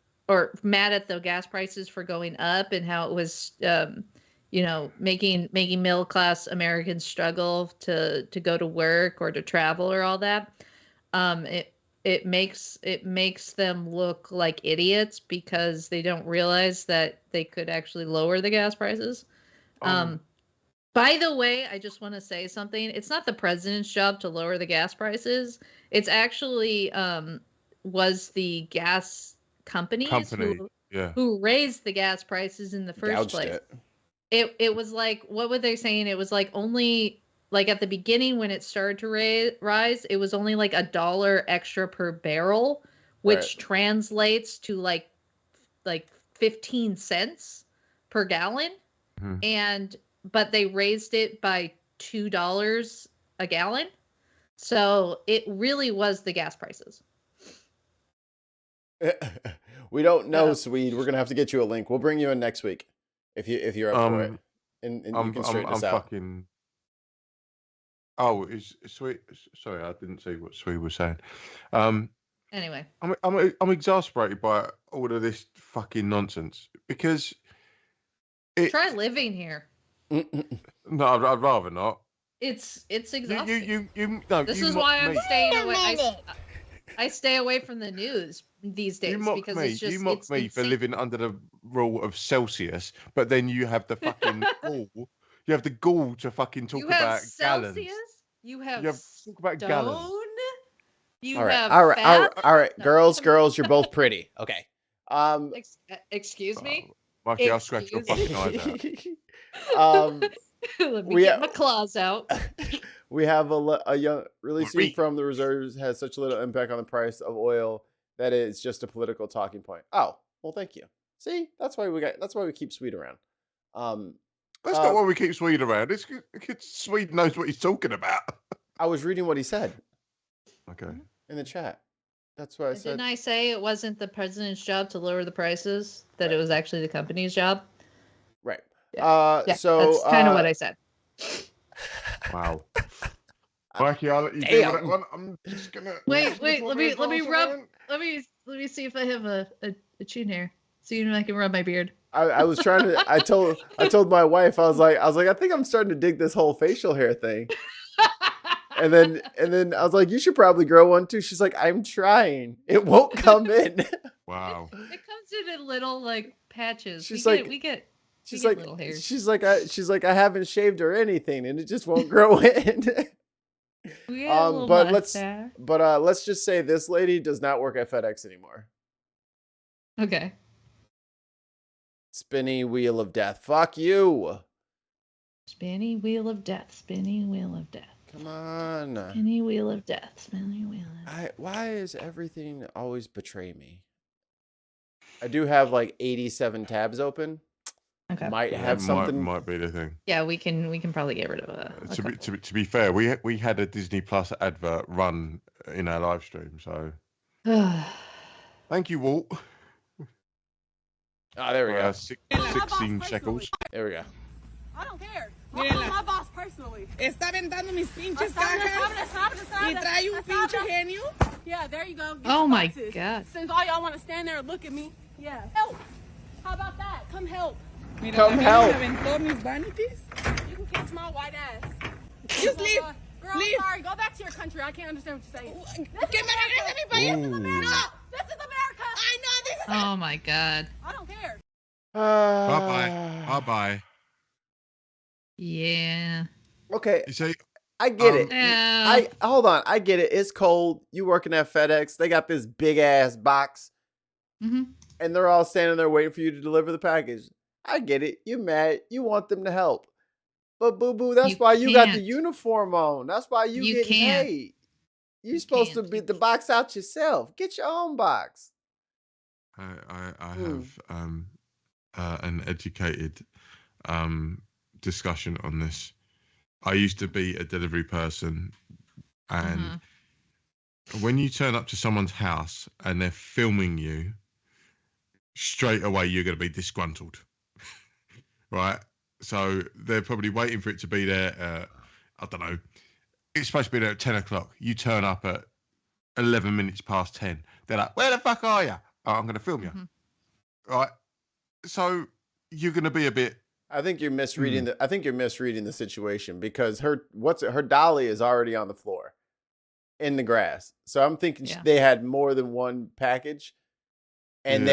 mad at the gas prices for going up and how it was making middle class Americans struggle to go to work or to travel or all that. It makes them look like idiots because they don't realize that they could actually lower the gas prices. By the way, I just want to say something. It's not the president's job to lower the gas prices. It's actually was the gas companies who raised the gas prices in the first place. It was like, what were they saying? It was like only like at the beginning when it started to rise, it was only like $1 extra per barrel, which translates to like 15 cents per gallon. But they raised it by $2 a gallon. So it really was the gas prices. We don't know, Swede. We're going to have to get you a link. We'll bring you in next week if you're up for it. And you can straighten us out. Oh, is Swede? Sorry, I didn't see what Swede was saying. Anyway. I'm exasperated by all of this fucking nonsense because try living here. No, I'd rather not. It's exhausting. This is why I'm staying away. I stay away from the news these days because it's just you mock me for living under the rule of Celsius, but then you have the fucking gall. You have the gall to fucking talk about gallons. You have talk about gallons. You have all right. No. Girls, you're both pretty. Okay. Excuse me. Mikey, I'll scratch your fucking eyes out. Let me get my claws out. We have a young releasing from the reserves has such little impact on the price of oil that it's just a political talking point. Oh, well, thank you. See, that's why we keep Swede around. That's not why we keep Swede around. It's Swede knows what he's talking about. I was reading what he said. Okay. In the chat. That's what I said. Didn't I say it wasn't the president's job to lower the prices? That it was actually the company's job? Right. Yeah. So that's kind of what I said. Wow. Mikey, I'll let you do that one. I'm just gonna wait. Let me see if I have a chin hair. So I can rub my beard. I was trying to. I told my wife. I was like, I think I'm starting to dig this whole facial hair thing. And then I was like, you should probably grow one too. She's like, I'm trying. It won't come in. Wow. It comes in little like patches. She's we get little hairs. She's like, I haven't shaved or anything, and it just won't grow in. But let's just say this lady does not work at FedEx anymore. Okay. Spinny wheel of death. Fuck you. Spinny wheel of death. Spinny wheel of death. Come on. Spinny wheel of death. Spinny wheel of death. Why is everything always betray me? I do have like 87 tabs open. Okay. Might have something. Might be the thing. Yeah, we can probably get rid of it. To be fair, we had a Disney Plus advert run in our live stream, so thank you, Walt. There we go. 16 shekels. There we go. I don't care. My boss personally. Está aventando mis pinches cajas y trae un pinche genio. Yeah, there you go. Oh my God. Since all y'all want to stand there and look at me. Yeah. Help. How about that? Come help. Come help. You can kiss my white ass. Just leave. Girl, leave. I'm sorry. Go back to your country. I can't understand what you're saying. This is America. No, this is America. I know this is. Oh my God. I don't care. Bye-bye. Yeah. Okay. You see, I get it. Yeah. Hold on. I get it. It's cold. You working at FedEx. They got this big ass box. Mm-hmm. And they're all standing there waiting for you to deliver the package. I get it. You're mad. You want them to help. But boo-boo, that's why you got the uniform on. That's why you get paid. You're supposed to beat the box out yourself. Get your own box. I have an educated discussion on this. I used to be a delivery person, and when you turn up to someone's house and they're filming you, straight away you're going to be disgruntled, right? So they're probably waiting for it to be there. I don't know. It's supposed to be there at 10 o'clock. You turn up at 11 minutes past 10. They're like, where the fuck are you? Oh, I'm going to film you. Right? So you're going to be a bit. I think you're misreading the situation, because her dolly is already on the floor in the grass. So I'm thinking they had more than one package. And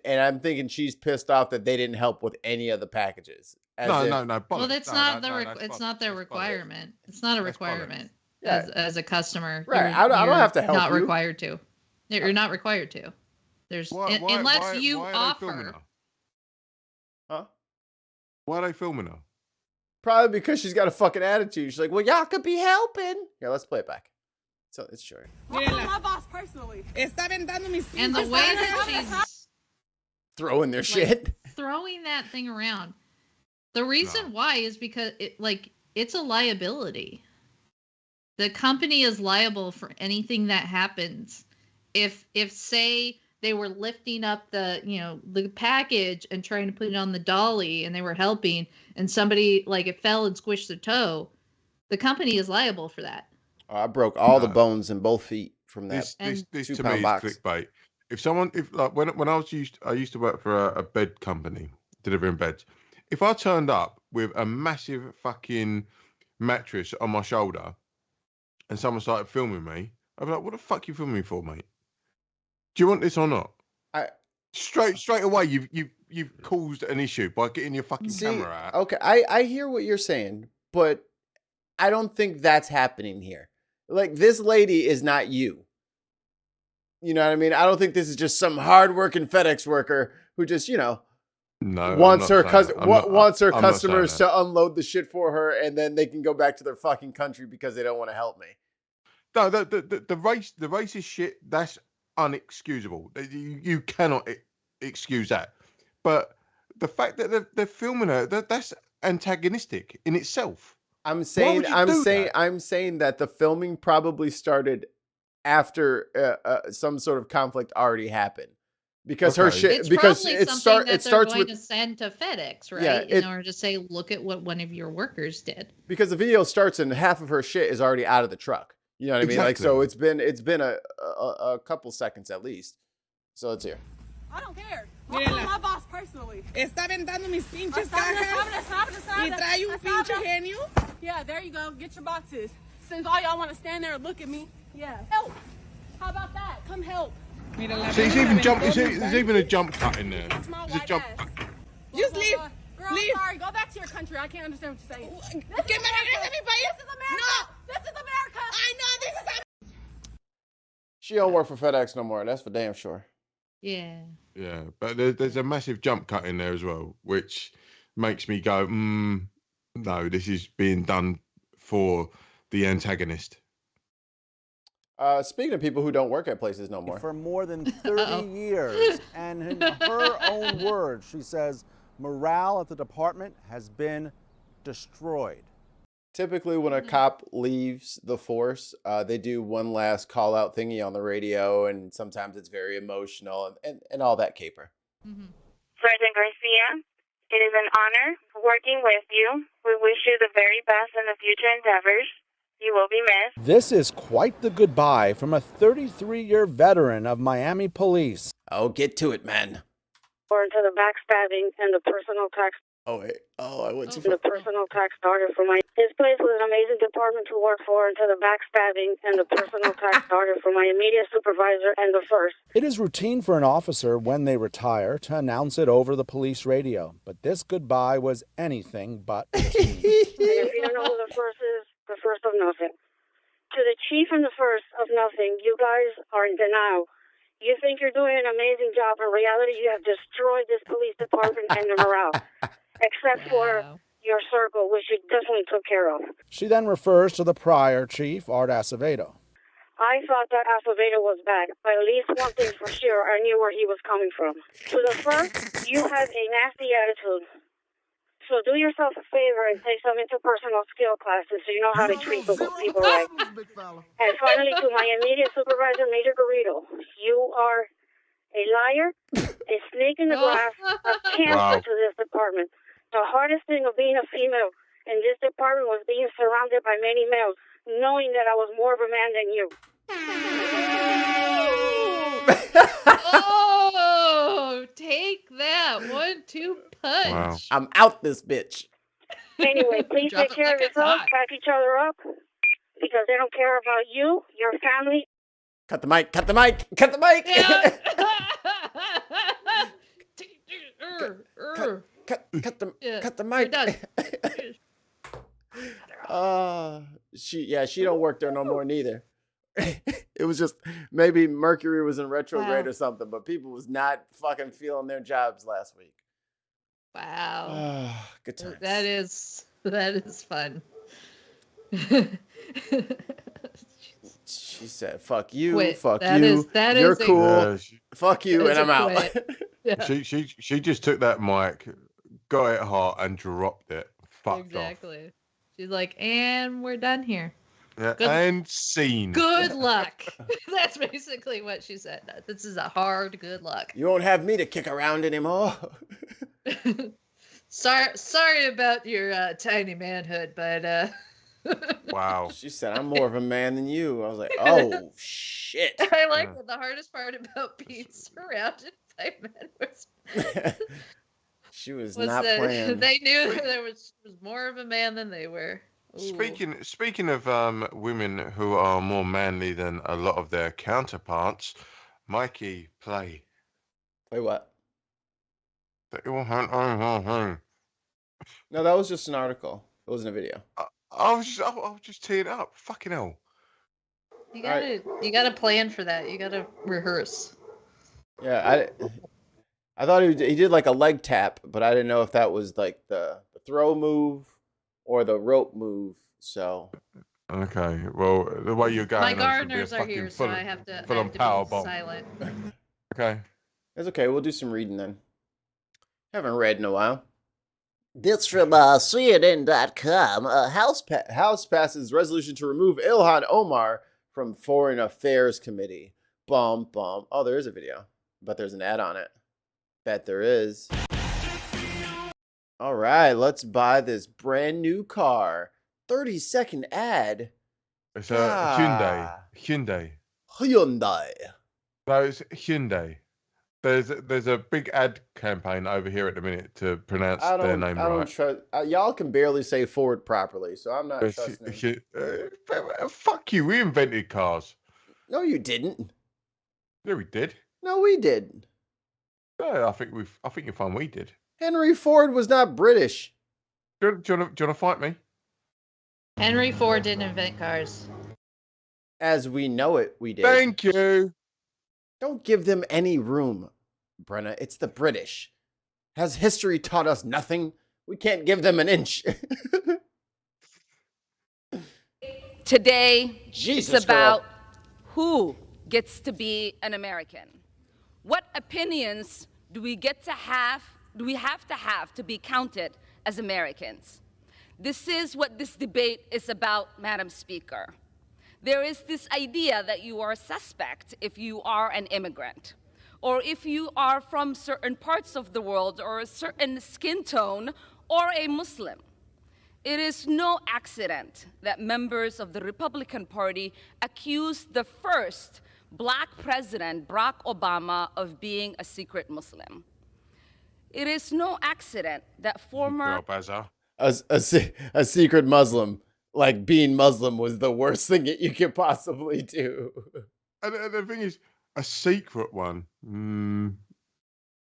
I'm thinking she's pissed off that they didn't help with any of the packages. No. Well, it's not their requirement. It's not a requirement as a customer. Right. I don't have to help you. Not required to. You're not required to. Unless you offer. Huh? Why are they filming her? Probably because she's got a fucking attitude. She's like, well, y'all could be helping. Here, let's play it back. So it's short. My boss personally. And the way that she's throwing their shit. Throwing that thing around. The reason why is because it's a liability. The company is liable for anything that happens. If say they were lifting up the package and trying to put it on the dolly and they were helping and somebody it fell and squished their toe, the company is liable for that. Oh, I broke all the bones in both feet from that. This to me is clickbait. When I used to work for a bed company delivering beds. If I turned up with a massive fucking mattress on my shoulder and someone started filming me, I'd be like, what the fuck you filming me for, mate? Do you want this or not? Straight away, you've caused an issue by getting your fucking camera out. Okay, I hear what you're saying, but I don't think that's happening here. Like, this lady is not you. You know what I mean? I don't think this is just some hardworking FedEx worker who just, wants her customers to unload the shit for her, and then they can go back to their fucking country because they don't want to help me. No, the racist shit, that's unexcusable. You cannot excuse that. But the fact that they're filming her, that's antagonistic in itself. I'm saying that the filming probably started after some sort of conflict already happened. Because her shit, it's because it starts with to send to FedEx, right? In order to say, look at what one of your workers did. Because the video starts and half of her shit is already out of the truck. You know what I mean? Like, so it's been a couple seconds at least. So let's hear. I don't care. My boss personally. Está aventando mis pinches cajas y trae un pinche genio. Yeah, there you go. Get your boxes. Since all y'all want to stand there and look at me, help. How about that? Come help. There's even a jump cut in there. There's a jump cut. Just leave. Girl, leave. Sorry, go back to your country. I can't understand what you're saying. This is America. No. This is America. I know this is. She don't work for FedEx no more. That's for damn sure. Yeah. Yeah, but there's a massive jump cut in there as well, which makes me go, no, this is being done for the antagonist. Speaking of people who don't work at places no more. For more than 30 years. And in her own words, she says, morale at the department has been destroyed. Typically, when a cop leaves the force, they do one last call out thingy on the radio, and sometimes it's very emotional and all that caper. Sergeant Garcia, it is an honor working with you. We wish you the very best in the future endeavors. You will be missed. This is quite the goodbye from a 33-year veteran of Miami police. Oh, get to it, man. Or to the backstabbing and the personal attacks Oh, wait. Oh, I went too The far. personal tax starter for my... This place was an amazing department to work for until the backstabbing and the personal tax starter for my immediate supervisor and the first. It is routine for an officer when they retire to announce it over the police radio, but this goodbye was anything but routine. And if you don't know who the first is, the first of nothing. To the chief and the first of nothing, you guys are in denial. You think you're doing an amazing job. In reality, you have destroyed this police department and the morale. Except for your circle, which you definitely took care of. She then refers to the prior chief, Art Acevedo. I thought that Acevedo was bad, but at least one thing for sure, I knew where he was coming from. To the first, you have a nasty attitude. So do yourself a favor and take some interpersonal skill classes so you know how to treat people right. And finally, to my immediate supervisor, Major Garrido, you are a liar, a snake in the grass, a cancer to this department. The hardest thing of being a female in this department was being surrounded by many males, knowing that I was more of a man than you. Oh, take that 1-2 punch. Wow. I'm out this bitch. Anyway, please take care of yourself, back each other up, because they don't care about you, your family. Cut the mic. Cut the mic. Cut the mic. Yeah. Cut the mic. She don't work there no more neither. It was just maybe Mercury was in retrograde or something, but people was not fucking feeling their jobs last week. Wow. Good times. That is fun. She said, "Fuck you, Quit. fuck That you. is- that You're is a- cool. Fuck you, and I'm out." Yeah. She just took that mic, got it hot, and dropped it. Fucked off. Exactly. She's like, and we're done here. Yeah, Good- and scene. Good luck. That's basically what she said. This is a hard good luck. You won't have me to kick around anymore. Sorry about your tiny manhood, but Wow. She said, "I'm more of a man than you." I was like, "Oh shit." I like that the hardest part about being surrounded by men was She was not that playing. they knew there was more of a man than they were. Ooh. Speaking of women who are more manly than a lot of their counterparts, Mikey, play. Play what? No, No, that was just an article. It wasn't a video. I was just teeing it up. Fucking hell. You gotta plan for that. You gotta rehearse. Yeah, I thought he did like a leg tap, but I didn't know if that was like the throw move or the rope move. So Okay, well, the way you're going, My it's gonna be a gardeners are fucking here, so I have to full-on be power bomb. silent. Okay. it's okay. We'll do some reading then. Haven't read in a while. This from CNN.com. House passes resolution to remove Ilhan Omar from Foreign Affairs Committee. Bum bum. Oh, there is a video, but there's an ad on it. Bet there is. All right, let's buy this brand new car. 30-second ad. It's a Hyundai. Hyundai. No, it's Hyundai. There's a big ad campaign over here at the minute to pronounce their name I don't right. trust. Y'all can barely say Ford properly, so I'm not trusting. Fuck you. We invented cars. No, you didn't. Yeah, we did. No, we didn't. Yeah, I think you'll find we did. Henry Ford was not British. Do you want to fight me? Henry Ford didn't invent cars. As we know it, we did. Thank you. Don't give them any room, Brenna. It's the British. Has history taught us nothing? We can't give them an inch. Today, Jesus, it's about girl. who gets to be an American. What opinions do we have to be counted as Americans? This is what this debate is about, Madam Speaker. There is this idea that you are a suspect if you are an immigrant, or if you are from certain parts of the world, or a certain skin tone, or a Muslim. It is no accident that members of the Republican Party accused the first Black president, Barack Obama, of being a secret Muslim. It is no accident that former... A secret Muslim, like being Muslim was the worst thing that you could possibly do. And the thing is, a secret one.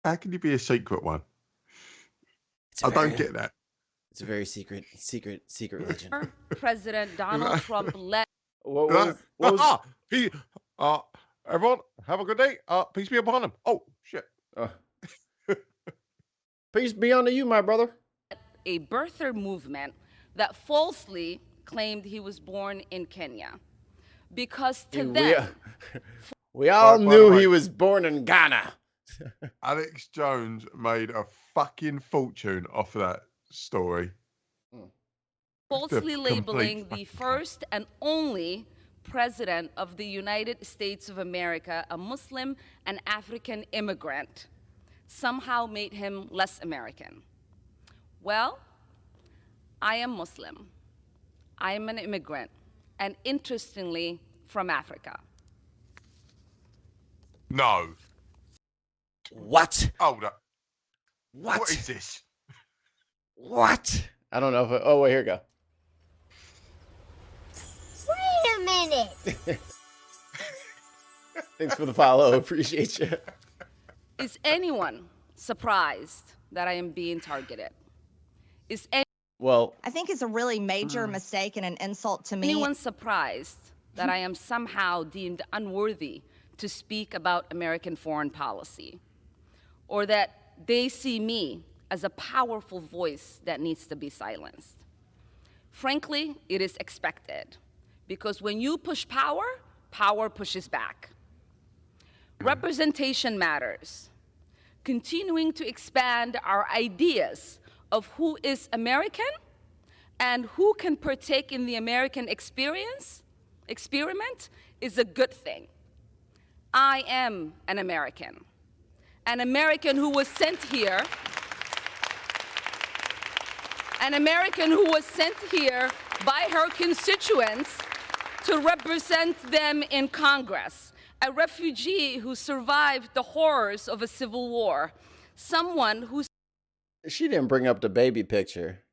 How can you be a secret one? I don't get that. It's a very secret religion. President Donald Trump led. What was everyone, have a good day. Peace be upon him. Oh, shit. Peace be unto you, my brother. A birther movement that falsely claimed he was born in Kenya. Because to them... We all knew he was born in Ghana. Alex Jones made a fucking fortune off of that story. Falsely labeling the first and only president of the United States of America a Muslim and African immigrant somehow made him less American. Well, I am Muslim. I am an immigrant, and interestingly, from Africa. No. What? Hold up. What? What is this? What? I don't know if oh, wait, here we go. Wait a minute. Thanks for the follow. Appreciate you. Is anyone surprised that I am being targeted? Well, I think it's a really major mistake and an insult to me. Anyone surprised that I am somehow deemed unworthy to speak about American foreign policy, or that they see me as a powerful voice that needs to be silenced? Frankly, it is expected, because when you push power, power pushes back. Representation matters. Continuing to expand our ideas of who is American and who can partake in the American experiment is a good thing. I am an American who was sent here, by her constituents to represent them in Congress, a refugee who survived the horrors of a civil war, someone who... She didn't bring up the baby picture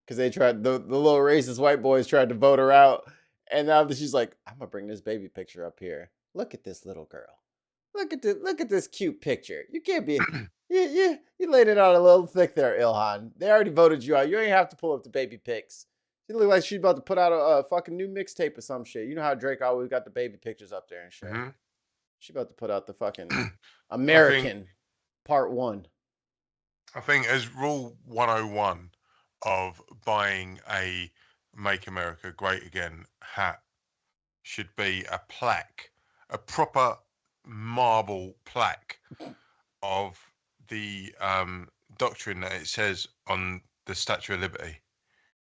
because they tried, the little racist white boys tried to vote her out, and now she's like, I'm gonna bring this baby picture up here. Look at this little girl. Look at this cute picture. You can't be you laid it on a little thick there, Ilhan. They already voted you out. You ain't have to pull up the baby pics. She look like she's about to put out a fucking new mixtape or some shit. You know how Drake always got the baby pictures up there and shit. Mm-hmm. She about to put out the fucking American Part 1. I think as rule 101 of buying a Make America Great Again hat should be a plaque, a proper marble plaque of the doctrine that it says on the Statue of Liberty.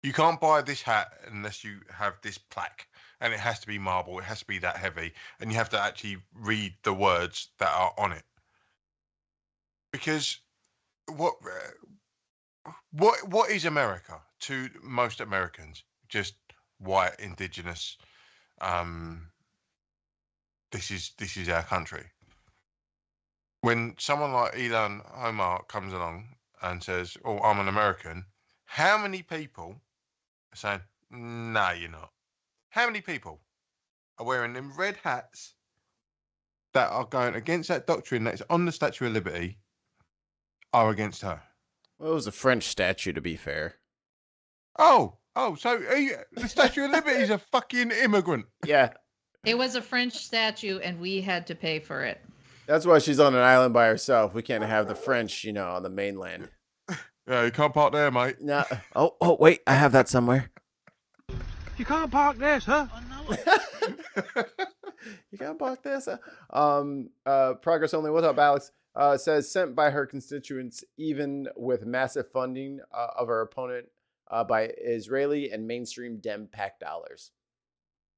You can't buy this hat unless you have this plaque, and it has to be marble. It has to be that heavy, and you have to actually read the words that are on it. Because what is America to most Americans? Just white, indigenous. This is our country. When someone like Ilhan Omar comes along and says, "Oh, I'm an American," how many people are saying, "No, you're not"? How many people are wearing them red hats that are going against that doctrine that's on the Statue of Liberty? Are against her? Well, it was a French statue, to be fair. Oh, so the Statue of Liberty is a fucking immigrant. Yeah. It was a French statue, and we had to pay for it. That's why she's on an island by herself. We can't have the French, on the mainland. Yeah, you can't park there, mate. No. Oh, wait, I have that somewhere. You can't park this, huh? You can't park this, huh? Progress only. What's up, Alex? Says sent by her constituents, even with massive funding of her opponent by Israeli and mainstream Dem PAC dollars.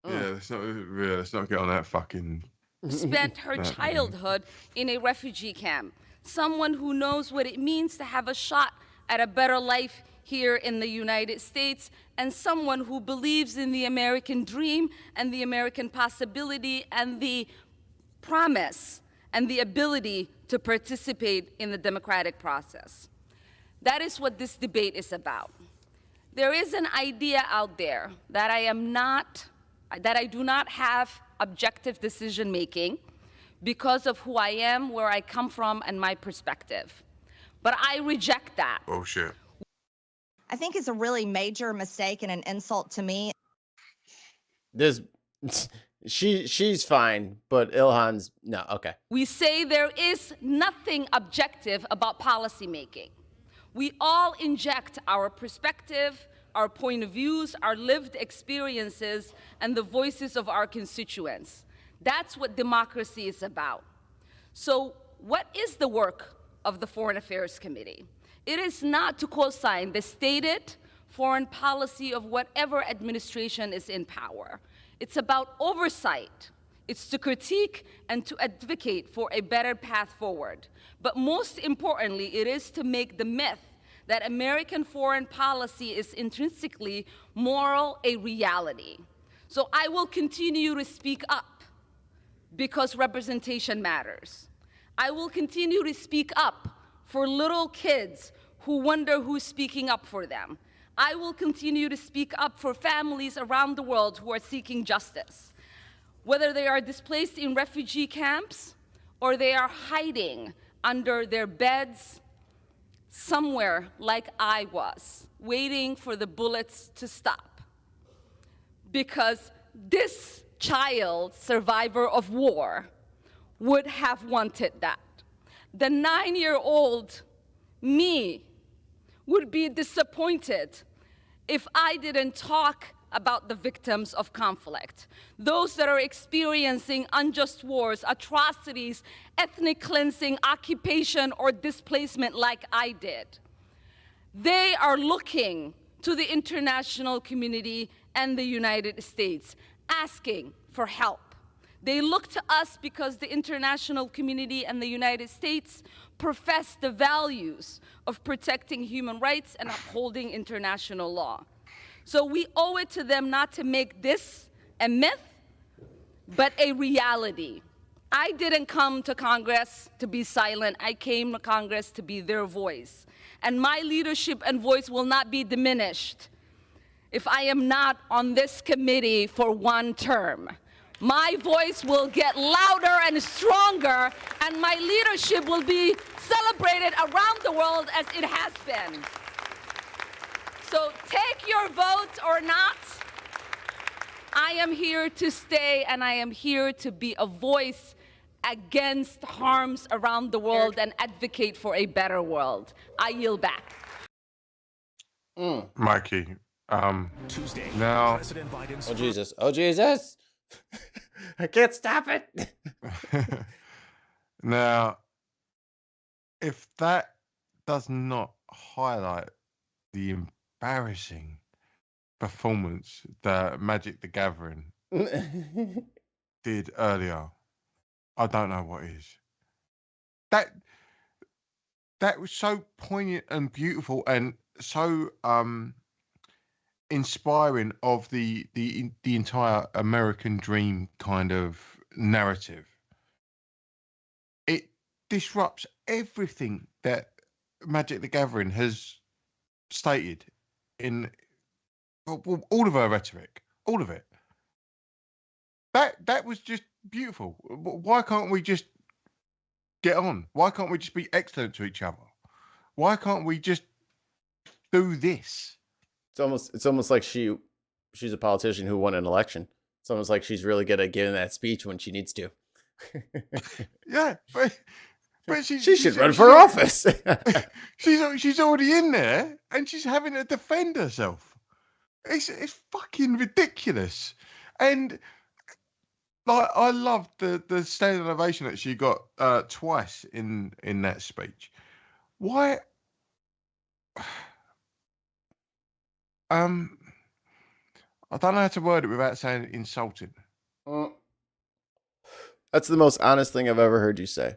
Yeah, let's not get on that fucking... Spent her childhood in a refugee camp. Someone who knows what it means to have a shot at a better life here in the United States, and someone who believes in the American dream and the American possibility and the promise and the ability to participate in the democratic process. That is what this debate is about. There is an idea out there that I do not have objective decision making because of who I am, where I come from, and my perspective. But I reject that. Oh, shit. I think it's a really major mistake and an insult to me. She's fine, but Ilhan's no. Okay. We say there is nothing objective about policymaking. We all inject our perspective, our point of views, our lived experiences, and the voices of our constituents. That's what democracy is about. So what is the work of the Foreign Affairs Committee? It is not to co-sign the stated foreign policy of whatever administration is in power. It's about oversight. It's to critique and to advocate for a better path forward. But most importantly, it is to make the myth that American foreign policy is intrinsically moral a reality. So I will continue to speak up because representation matters. I will continue to speak up for little kids who wonder who's speaking up for them. I will continue to speak up for families around the world who are seeking justice, whether they are displaced in refugee camps or they are hiding under their beds somewhere like I was, waiting for the bullets to stop. Because this child, survivor of war, would have wanted that. The 9-year-old me would be disappointed if I didn't talk about the victims of conflict, those that are experiencing unjust wars, atrocities, ethnic cleansing, occupation, or displacement like I did. They are looking to the international community and the United States, asking for help. They look to us because the international community and the United States profess the values of protecting human rights and upholding international law. So we owe it to them not to make this a myth, but a reality. I didn't come to Congress to be silent. I came to Congress to be their voice. And my leadership and voice will not be diminished if I am not on this committee for one term. My voice will get louder and stronger, and my leadership will be celebrated around the world as it has been. So take your vote or not. I am here to stay, and I am here to be a voice against harms around the world and advocate for a better world. I yield back. Mikey, Tuesday, now... President Biden's... Oh, Jesus. Oh, Jesus. I can't stop it. Now, if that does not highlight the embarrassing performance that Magic the Gathering did earlier, I don't know what is. That was so poignant and beautiful and so inspiring of the entire American dream kind of narrative. It disrupts everything that Magic the Gathering has stated in all of her rhetoric, all of it. That was just beautiful. Why can't we just get on? Why can't we just be excellent to each other? Why can't we just do this? It's almost like she's a politician who won an election. It's almost like she's really good at giving that speech when she needs to. Yeah, but she should run for office. she's already in there and she's having to defend herself. It's fucking ridiculous. And like I loved the standing ovation that she got twice in that speech. Why? I don't know how to word it without saying insulting. That's the most honest thing I've ever heard you say.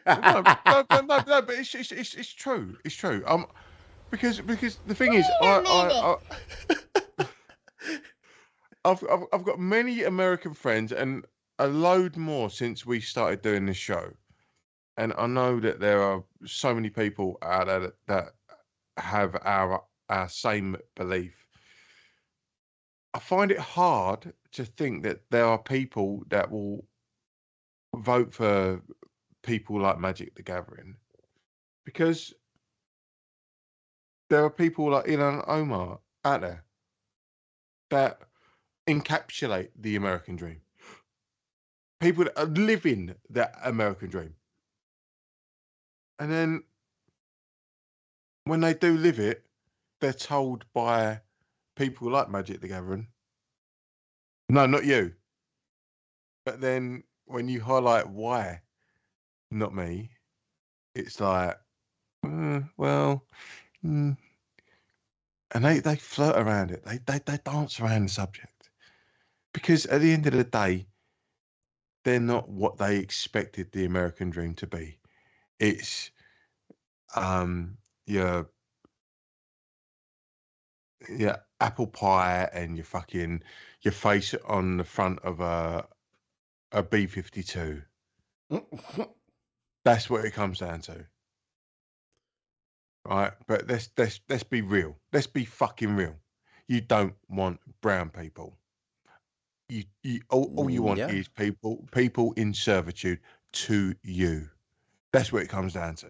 no, but it's true. It's true. Because the thing is, I've got many American friends and a load more since we started doing this show, and I know that there are so many people out there that have our same belief. I find it hard to think that there are people that will vote for people like Magic the Gathering, because there are people like Ilhan Omar out there that encapsulate the American dream. People that are living that American dream. And then when they do live it, they're told by people like Magic the Gathering, no, not you. But then when you highlight why not me, it's like, well, and they flirt around it. They dance around the subject, because at the end of the day, they're not what they expected the American dream to be. It's your apple pie and your face on the front of a B-52. That's what it comes down to. Right, but let's be real. Let's be fucking real. You don't want brown people. All you want is people in servitude to you. That's what it comes down to.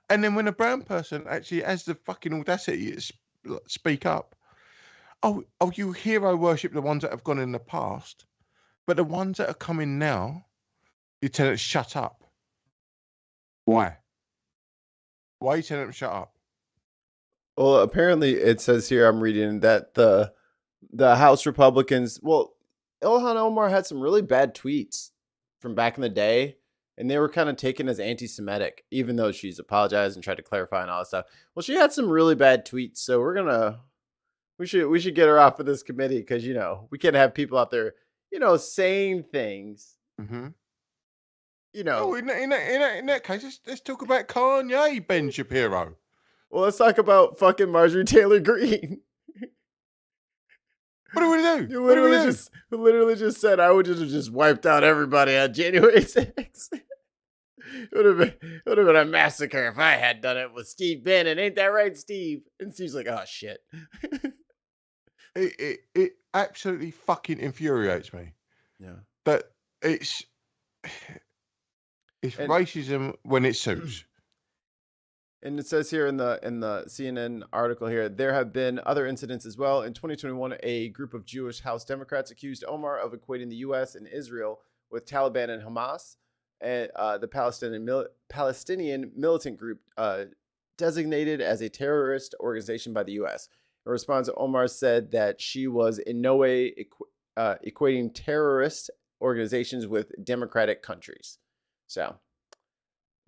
And then when a brown person actually has the fucking audacity to speak up, you hero worship the ones that have gone in the past, but the ones that are coming now, you tell them to shut up. Why? Why are you telling them to shut up? Well, apparently it says here, I'm reading that the House Republicans, Ilhan Omar had some really bad tweets from back in the day, and they were kind of taken as anti-Semitic, even though she's apologized and tried to clarify and all that stuff. Well, she had some really bad tweets, so we should get her off of this committee, because we can't have people out there saying things. Mm-hmm. In that case, let's talk about Kanye, Ben Shapiro. Well, let's talk about fucking Marjorie Taylor Greene. What do we do? You literally just said I would have just wiped out everybody on January 6th. It would have been a massacre if I had done it with Steve Bannon. Ain't that right, Steve? And Steve's like, oh shit. It absolutely fucking infuriates me. Yeah. But it's racism when it suits. And it says here in the CNN article here, there have been other incidents as well. In 2021, a group of Jewish House Democrats accused Omar of equating the U.S. and Israel with Taliban and Hamas, and the Palestinian militant group designated as a terrorist organization by the U.S. In response, Omar said that she was in no way equating terrorist organizations with democratic countries. So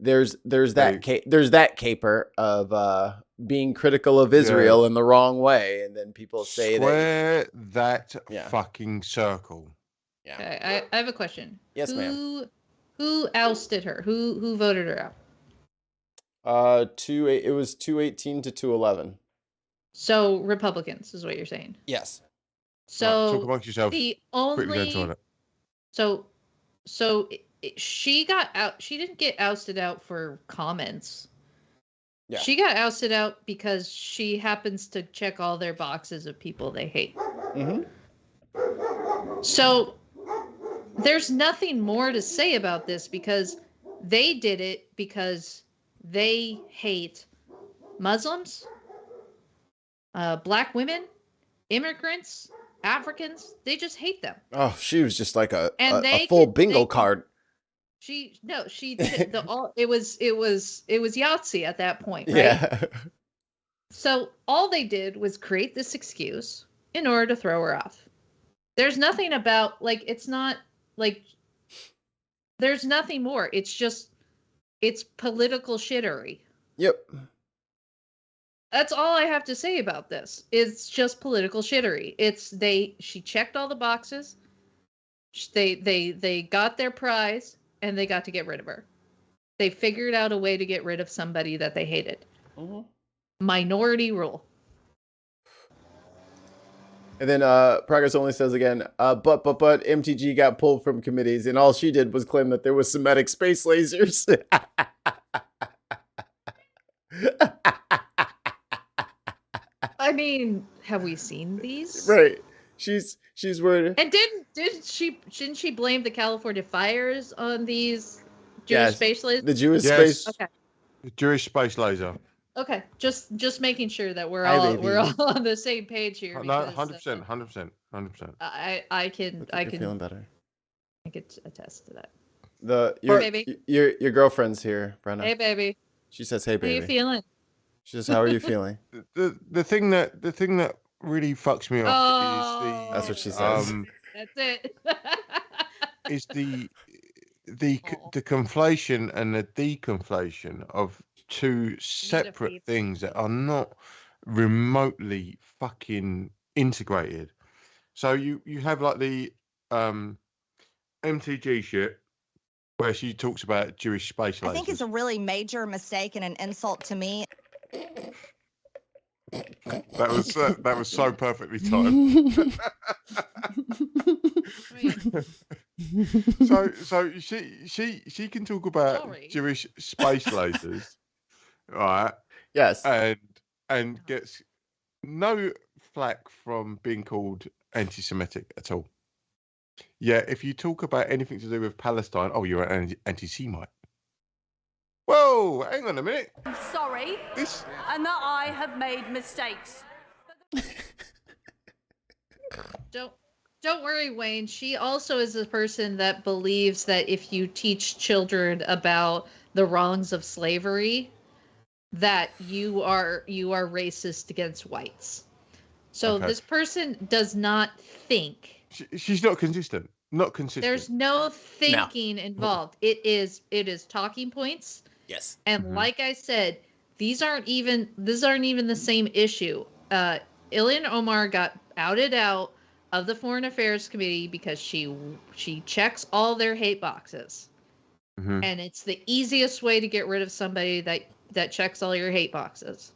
there's that caper of being critical of Israel in the wrong way, and then people say that fucking circle. Yeah. Okay, I have a question. Yes, ma'am. Who ousted her? Who voted her out? It was 218 to 211. So Republicans is what you're saying. Yes. So talk amongst yourself. The only she got out. She didn't get ousted out for comments. Yeah. She got ousted out because she happens to check all their boxes of people they hate. Mm-hmm. So there's nothing more to say about this, because they did it because they hate Muslims, Black women, immigrants, Africans. They just hate them. Oh, she was just like a full bingo card. She did it was Yahtzee at that point, right? Yeah. So all they did was create this excuse in order to throw her off. There's nothing about, it's not there's nothing more. It's political shittery. Yep. That's all I have to say about this. It's just political shittery. She checked all the boxes. They got their prize, and they got to get rid of her. They figured out a way to get rid of somebody that they hated. Mm-hmm. Minority rule. And then Progress Only says again, but MTG got pulled from committees, and all she did was claim that there was Semitic space lasers. I mean, have we seen these? Right. She's worried. And didn't she blame the California fires on these Jewish space lasers? The Jewish space. Okay. The Jewish space laser. Okay, just making sure that we're all on the same page here. No, 100%, 100%. I can feeling better. I could attest to that. Your girlfriend's here, Brenna. Hey, baby. She says, "Hey, baby." How you feeling? She says, "How are you feeling?" The thing that really fucks me off is the. That's what she says. That's it. Is the conflation and the deconflation of two separate things that are not remotely fucking integrated. So you have like the MTG shit where she talks about Jewish space lasers. I think it's a really major mistake and an insult to me. That was so perfectly timed. So she can talk about Jewish space lasers, right? Yes. And gets no flack from being called anti-Semitic at all. Yeah, if you talk about anything to do with Palestine, oh, you're an anti-Semite. Whoa, hang on a minute. I'm sorry, and that I have made mistakes. Don't worry, Wayne. She also is a person that believes that if you teach children about the wrongs of slavery, that you are racist against whites. So this person does not think. She's not consistent. Not consistent. There's no thinking involved. It is talking points. Yes. And like I said, these aren't even the same issue. Ilhan Omar got outed out of the Foreign Affairs Committee because she checks all their hate boxes. Mm-hmm. And it's the easiest way to get rid of somebody that checks all your hate boxes.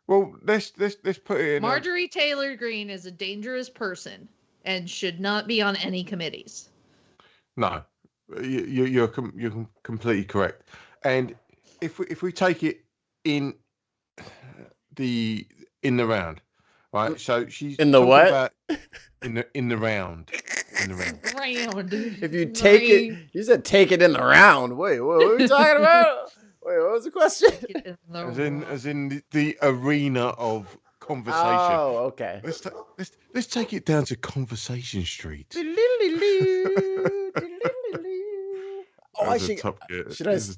Well, let's put it in. Marjorie Taylor Greene is a dangerous person and should not be on any committees. No, you're completely correct. And if we take it in the round, right? So she's in the what? About in the round. Round. If you take it, you said take it in the round. Wait, what are we talking about? Wait, what was the question? As in the arena of conversation. Oh, okay. Let's take it down to Conversation Street. That's a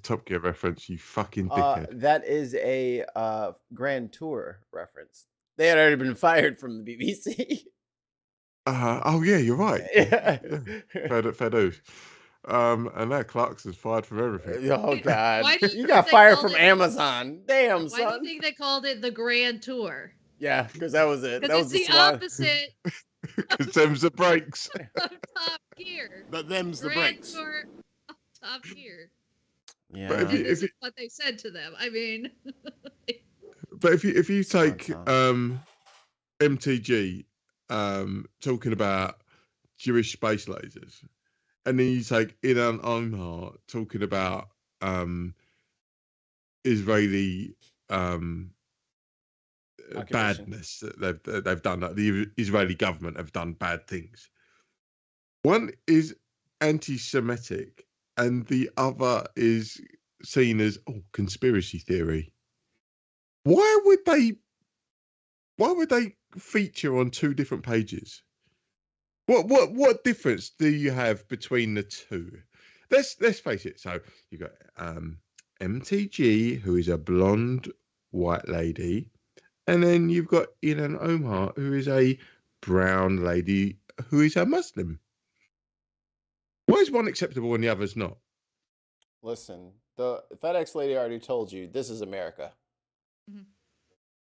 Top Gear reference, you fucking dickhead. That is a Grand Tour reference. They had already been fired from the BBC. Oh yeah, you're right. Yeah. Fair dues. And now Clarkson's fired from everything. Oh God! You got fired from Amazon. Damn, son. Why do you think they called it the Grand Tour? Yeah, because that was it. That was the opposite. Because them's the breaks. Top Gear. But them's the Grand breaks. Tour, Top Gear. Yeah. But This is what they said to them. I mean. But if you take MTG talking about Jewish space lasers, and then you take Ilhan Omar talking about Israeli badness that they've done, that the Israeli government have done bad things. One is anti-Semitic, and the other is seen as conspiracy theory. Why would they feature on two different pages? What difference do you have between the two? Let's face it. So you've got MTG, who is a blonde white lady, and then you've got Ilhan Omar, who is a brown lady who is a Muslim. Why is one acceptable and the other's not? Listen, the FedEx lady already told you this is America. Mm-hmm.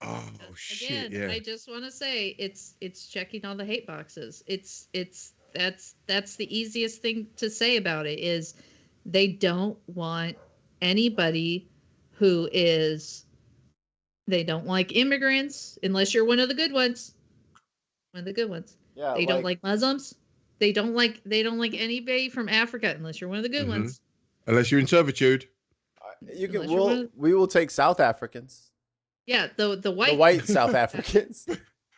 Oh shit! Again, Yeah. I just want to say it's checking all the hate boxes. That's the easiest thing to say about it is they don't want anybody they don't like immigrants unless you're one of the good ones. One of the good ones. Yeah, they don't like Muslims. They don't like anybody from Africa unless you're one of the good ones. Unless you're in servitude. We will take South Africans. Yeah, the white South Africans.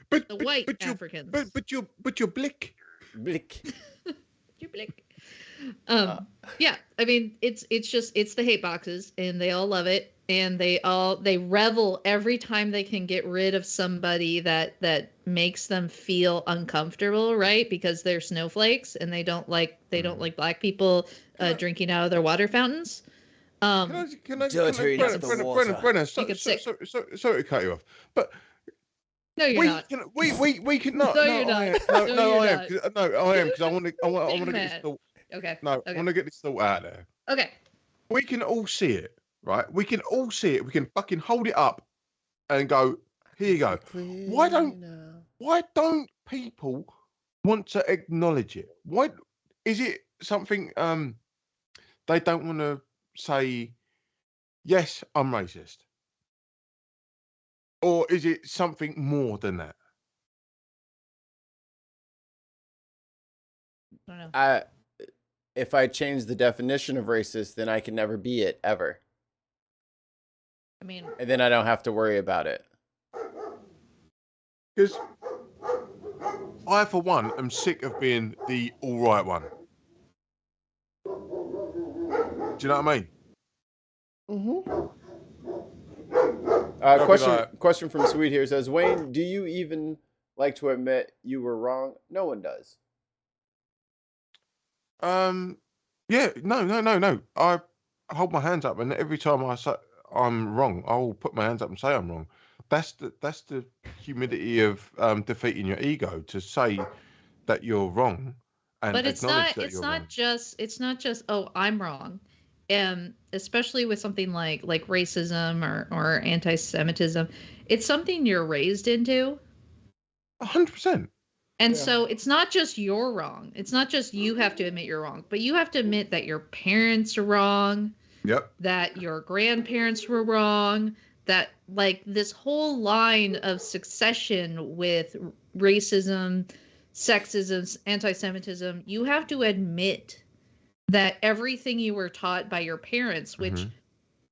But the white Africans. But you're blick. Blick. You're blick. Yeah, I mean it's the hate boxes, and they all love it, and they revel every time they can get rid of somebody that makes them feel uncomfortable, right? Because they're snowflakes and they don't like black people drinking out of their water fountains. Brenna, sorry to cut you off, but no, you're not. We can not. No, you're not. I am because I want to get this thought. Okay. No, I want to get this thought out there. Okay. We can all see it, right? We can all see it. We can fucking hold it up and go, here you go. Why don't people want to acknowledge it? Why is it something they don't want to say, yes, I'm racist? Or is it something more than that? I don't know. If I change the definition of racist, then I can never be it ever. I mean, and then I don't have to worry about it. Because I, for one, am sick of being the all right one. Do you know what I mean? Question from Sweet here says, Wayne, do you even like to admit you were wrong? No one does. Yeah, no. I hold my hands up, and every time I say I'm wrong, I'll put my hands up and say I'm wrong. That's the humility of defeating your ego, to say that you're wrong and but it's acknowledge not it's not just oh, I'm wrong. Especially with something like racism or anti-Semitism, it's something you're raised into. 100%. And so it's not just you're wrong. It's not just you have to admit you're wrong, but you have to admit that your parents are wrong. Yep. That your grandparents were wrong. That like this whole line of succession with racism, sexism, anti-Semitism, you have to admit that everything you were taught by your parents, which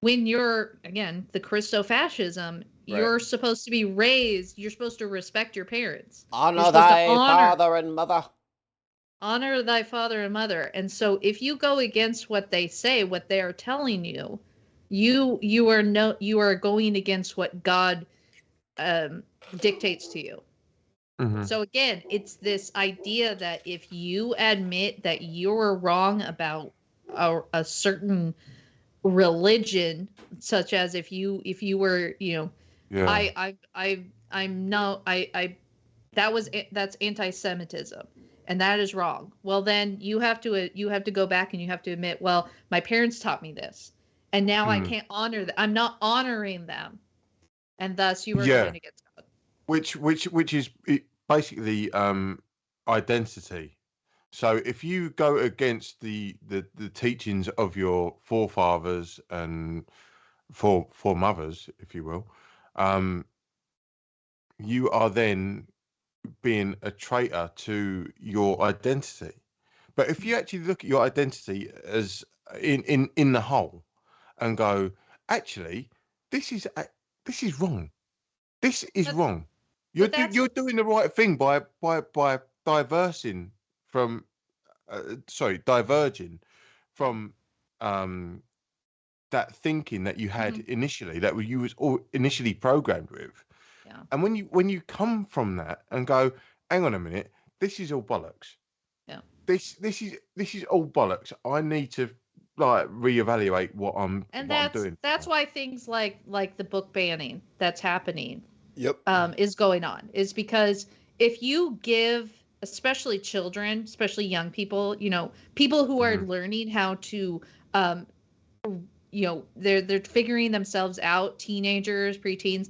when you're, again, the Christo-fascism, you're supposed to be raised, you're supposed to respect your parents. Honor thy father and mother. Honor thy father and mother. And so if you go against what they say, what they are telling you, you are going against what God dictates to you. So again, it's this idea that if you admit that you're wrong about a certain religion, such as if you were, that's anti-Semitism, and that is wrong. Well, then you have to go back and you have to admit, well, my parents taught me this, and now I can't honor them. I'm not honoring them, and thus you are going against God. Which is basically identity. So if you go against the teachings of your forefathers and foremothers, if you will, you are then being a traitor to your identity. But if you actually look at your identity as in the whole and go, actually, this is wrong. This is wrong. You're doing the right thing by diverging from that thinking that you had initially, that you was all initially programmed with. Yeah. And when you come from that and go, hang on a minute, this is all bollocks. Yeah. This is all bollocks. I need to reevaluate what I'm doing. That's why things like the book banning that's happening. Yep. Is going on, is because if you give, especially children, especially young people, people who are learning how to, they're figuring themselves out, teenagers, preteens.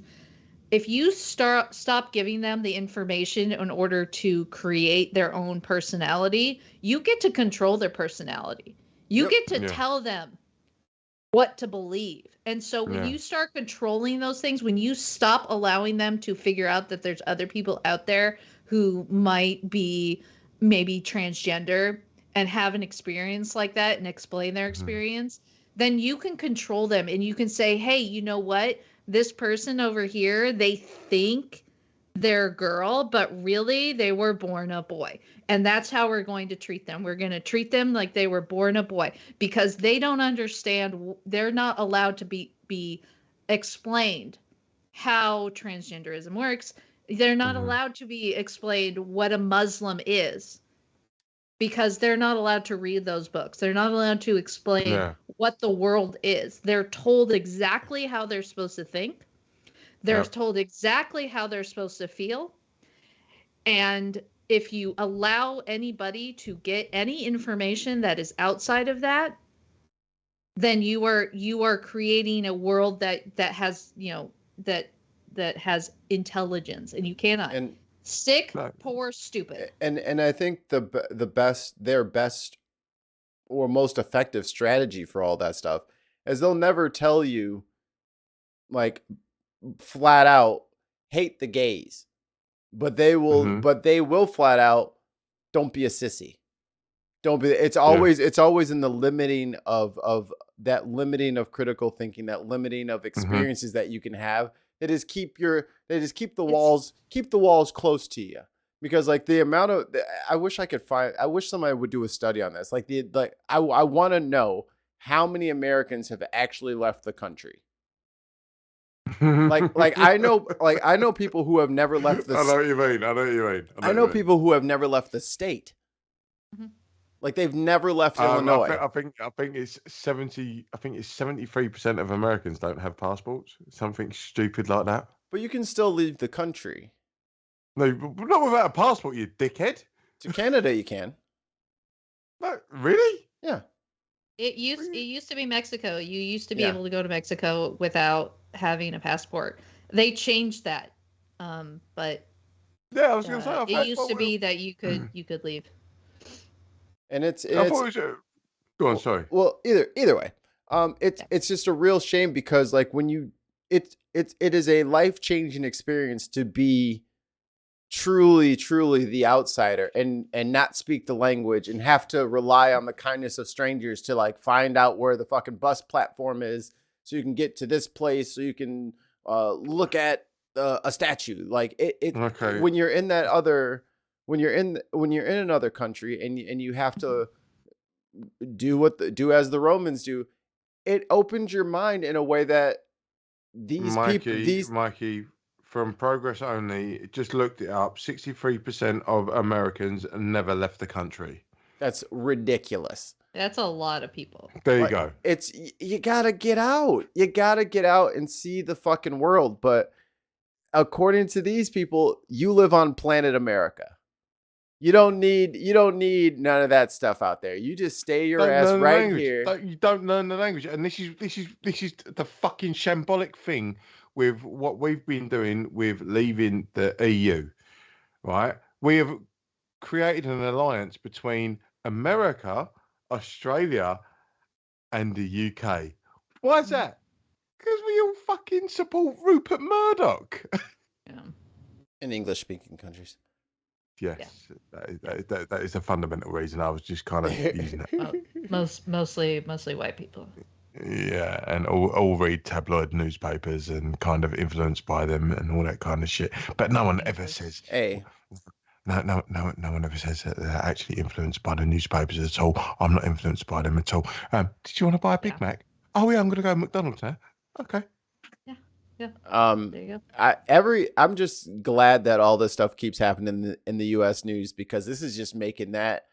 If you stop giving them the information in order to create their own personality, you get to control their personality. You get to tell them what to believe. And so when you start controlling those things, when you stop allowing them to figure out that there's other people out there who might be maybe transgender and have an experience like that and explain their experience, then you can control them and you can say, hey, you know what? This person over here, they think they're a girl, but really they were born a boy. And that's how we're going to treat them. We're going to treat them like they were born a boy because they don't understand. They're not allowed to be explained how transgenderism works. They're not allowed to be explained what a Muslim is because they're not allowed to read those books. They're not allowed to explain what the world is. They're told exactly how they're supposed to think. They're told exactly how they're supposed to feel. And if you allow anybody to get any information that is outside of that, then you are creating a world that has, that has intelligence, and you cannot. And sick, poor, stupid. And I think their best or most effective strategy for all that stuff is they'll never tell you like flat out hate the gays, but they will flat out don't be a sissy. Don't be. It's always in the limiting of that limiting of critical thinking, that limiting of experiences that you can have. They just keep the walls close to you, because like the amount of I wish somebody would do a study on this. I want to know how many Americans have actually left the country. I know people who have never left the I know what you mean. I know people who have never left the state. Like they've never left Illinois. I think it's 70. I think it's 73% of Americans don't have passports. Something stupid like that. But you can still leave the country. No, not without a passport, you dickhead. To Canada, you can. No, really? Yeah. It used to be Mexico. You used to be able to go to Mexico without having a passport. They changed that, but yeah, I was going to say it used to be that you could leave. And it's go on, sorry. Well, either way, it's just a real shame because like when it is a life-changing experience to be truly the outsider and not speak the language and have to rely on the kindness of strangers to like find out where the fucking bus platform is so you can get to this place so you can look at a statue. Like when you're in that other. When you're in another country and you have to do as the Romans do, it opens your mind in a way that Mikey, from Progress Only, just looked it up. 63% of Americans never left the country. That's ridiculous. That's a lot of people. There you go. You gotta get out. You gotta get out and see the fucking world. But according to these people, you live on planet America. You don't need none of that stuff out there. You just stay your ass right here. You don't learn the language, and this is the fucking shambolic thing with what we've been doing with leaving the EU, right? We have created an alliance between America, Australia, and the UK. Why is that? Because we all fucking support Rupert Murdoch. Yeah. In English-speaking countries. Yes, that is a fundamental reason. I was just kind of using it. Mostly white people. Yeah, and all read tabloid newspapers and kind of influenced by them and all that kind of shit. But no one ever says. Hey. No one ever says that they're actually influenced by the newspapers at all. I'm not influenced by them at all. Did you want to buy a Big Mac? Oh yeah, I'm going to go to McDonald's now. Okay. Yeah. There you go. I'm just glad that all this stuff keeps happening in the U.S. news, because this is just making that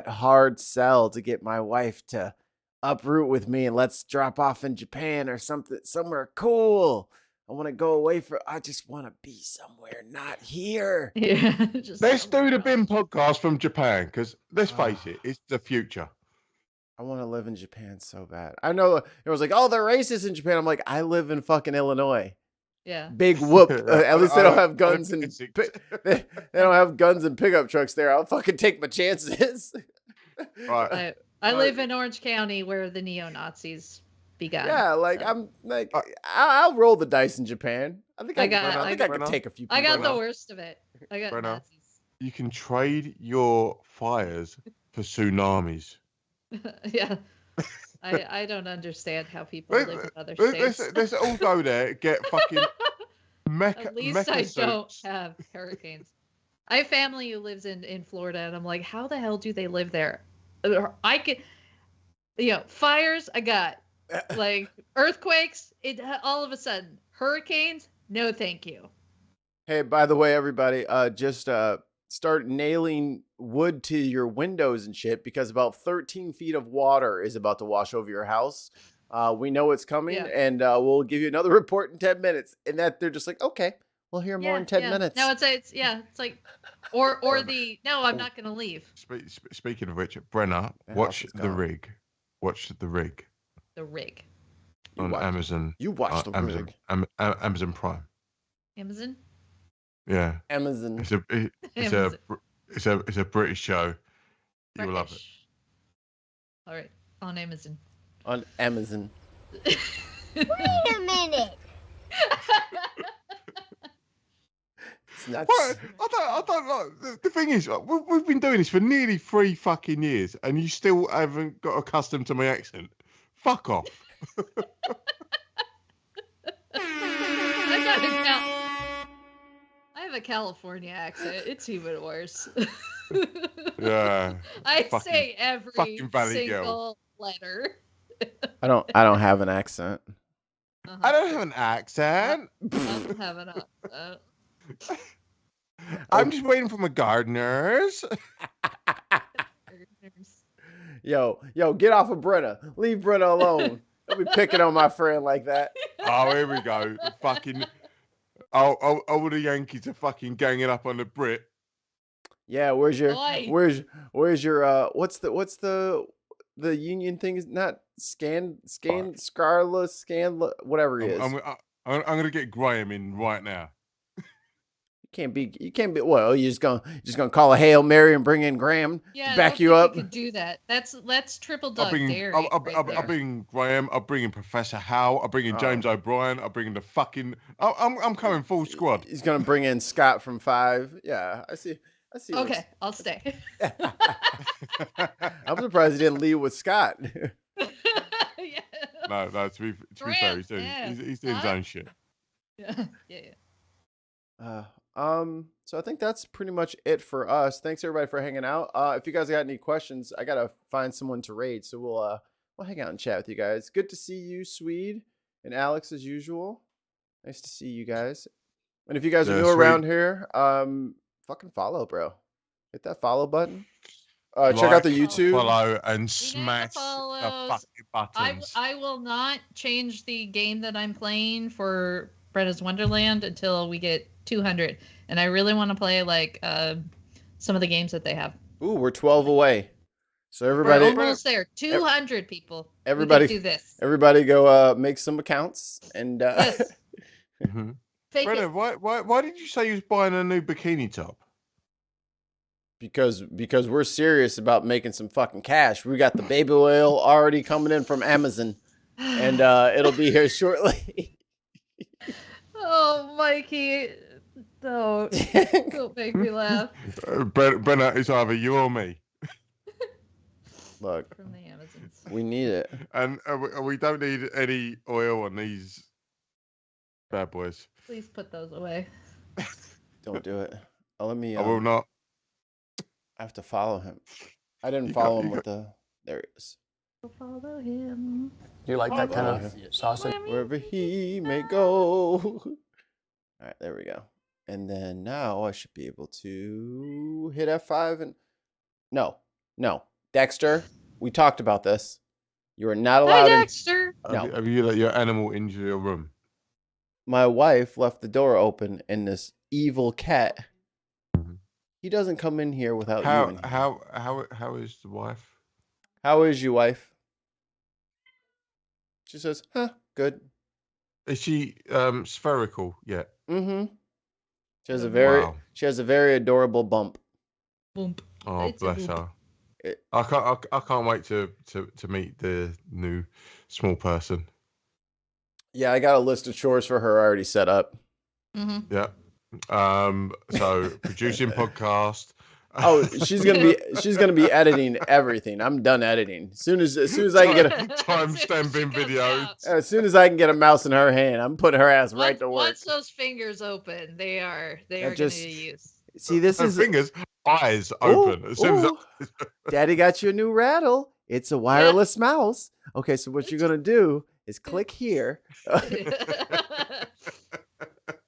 hard sell to get my wife to uproot with me and let's drop off in Japan or somewhere cool. I just want to be somewhere not here. Yeah. Let's do the BIM podcast from Japan, because let's face it, it's the future. I want to live in Japan so bad. I know it was like, oh, they're racist in Japan. I'm like, I live in fucking Illinois. Yeah. Big whoop. At least they don't have guns and they don't have guns and pickup trucks there. I'll fucking take my chances. Right. I live in Orange County, where the neo-Nazis began. Yeah, like I'm like I'll roll the dice in Japan. I think I can take a few. I got the worst of it. I got Nazis. You can trade your fires for tsunamis. Yeah. I don't understand how people live in other states. Let's all go there, get fucking At least I don't have hurricanes. I have family who lives in Florida, and I'm like, how the hell do they live there? I could, fires, I got. Like, earthquakes, all of a sudden. Hurricanes, no thank you. Hey, by the way, everybody, just start nailing wood to your windows and shit, because about 13 feet of water is about to wash over your house. We know it's coming, and we'll give you another report in 10 minutes. And that they're just like, okay, we'll hear more in 10 minutes. No, it's like, or no, I'm not going to leave. Speaking of which, Brenna, watch The Rig. Watch The Rig. The Rig. On Amazon. You watch The Rig. Amazon Prime. Amazon? Yeah. Amazon. It's a British show. You will love it. All right, on Amazon. On Amazon. Wait a minute. It's nuts. What? I don't know. The thing is, we've been doing this for nearly 3 fucking years, and you still haven't got accustomed to my accent. Fuck off. I have a California accent. It's even worse. Yeah. I say every single letter. I don't have an accent. I don't have an accent. I don't have an accent. I'm just waiting for my gardeners. Yo, get off of Brenna. Leave Brenna alone. Don't be picking on my friend like that. Oh, here we go. Fucking. All the Yankees are fucking ganging up on the Brit. Yeah, where's your what's the union thing? Is not Scarla, whatever he is. I'm gonna get Graham in right now. You can't be. Well, you're just gonna call a Hail Mary and bring in Graham to back you up. You could do that. That's triple dog dairy. I'll bring Graham. I'll bring in Professor Howe. I'll bring in James O'Brien. I'll bring in the fucking. I'm coming full squad. He's gonna bring in Scott from 5. Yeah, I see. Okay, I'll stay. I'm surprised he didn't lead with Scott. Yeah. No. To be fair, he's doing his own shit. Yeah. So I think that's pretty much it for us. Thanks everybody for hanging out. If you guys got any questions, I gotta find someone to raid, so we'll hang out and chat with you guys. Good to see you, Swede and Alex, as usual. Nice to see you guys. And if you guys are new around here, fucking follow, bro. Hit that follow button. Check out the YouTube. Follow and smash the fucking buttons. I will not change the game that I'm playing for Brenna's Wonderland until we get 200, and I really want to play like some of the games that they have. Ooh, we're 12 away. So everybody, we're almost there. 200 people. Everybody, do this. Everybody, go make some accounts and. Yes. Brenna, why did you say you was buying a new bikini top? Because we're serious about making some fucking cash. We got the baby oil already coming in from Amazon, and it'll be here shortly. Oh, Mikey, don't make me laugh. Brenna, it's either you or me. Look, from the Amazons. We need it, and we don't need any oil on these bad boys. Please put those away. Don't do it. Oh, let me. I will not. I have to follow him. I didn't follow him with the. There he is. Follow him. Do you like that kind of sausage? Wherever he may go. All right, there we go. And then now I should be able to hit F5 and no. Dexter, we talked about this. You are not allowed. Hi, Dexter. No. Have you let your animal into your room? My wife left the door open, and this evil cat. He doesn't come in here without you. In here. How is the wife? How is your wife? She says, "Huh, good." Is she spherical yet? Mm-hmm. She has a very adorable bump. Bump. Oh, bless her. I can't wait to meet the new small person. Yeah, I got a list of chores for her already set up. Mm-hmm. Yeah. So producing podcast. Oh, she's gonna be editing everything. I'm done editing. As soon as I can get a time stamping videos. As soon as I can get a mouse in her hand, I'm putting her ass right to work. Once those fingers open, they are going to use. See, this is fingers, eyes open. As soon as Daddy got you a new rattle. It's a wireless mouse. Okay, so what you're gonna do is click here.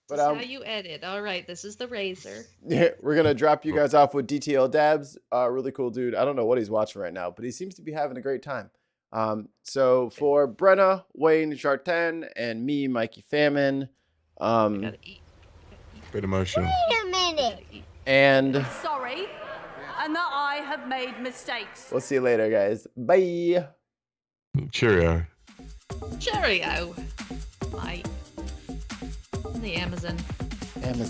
But how you edit. All right, this is the razor. Yeah, we're gonna drop you guys off with DTL Dabs. Really cool dude. I don't know what he's watching right now, but he seems to be having a great time. So for Brenna, Wayne, Chartan, and me, Mikey Famine. Bit emotional. Wait a minute. And sorry, and that I have made mistakes. We'll see you later, guys. Bye. Cheerio. Cheerio. Bye. The Amazon.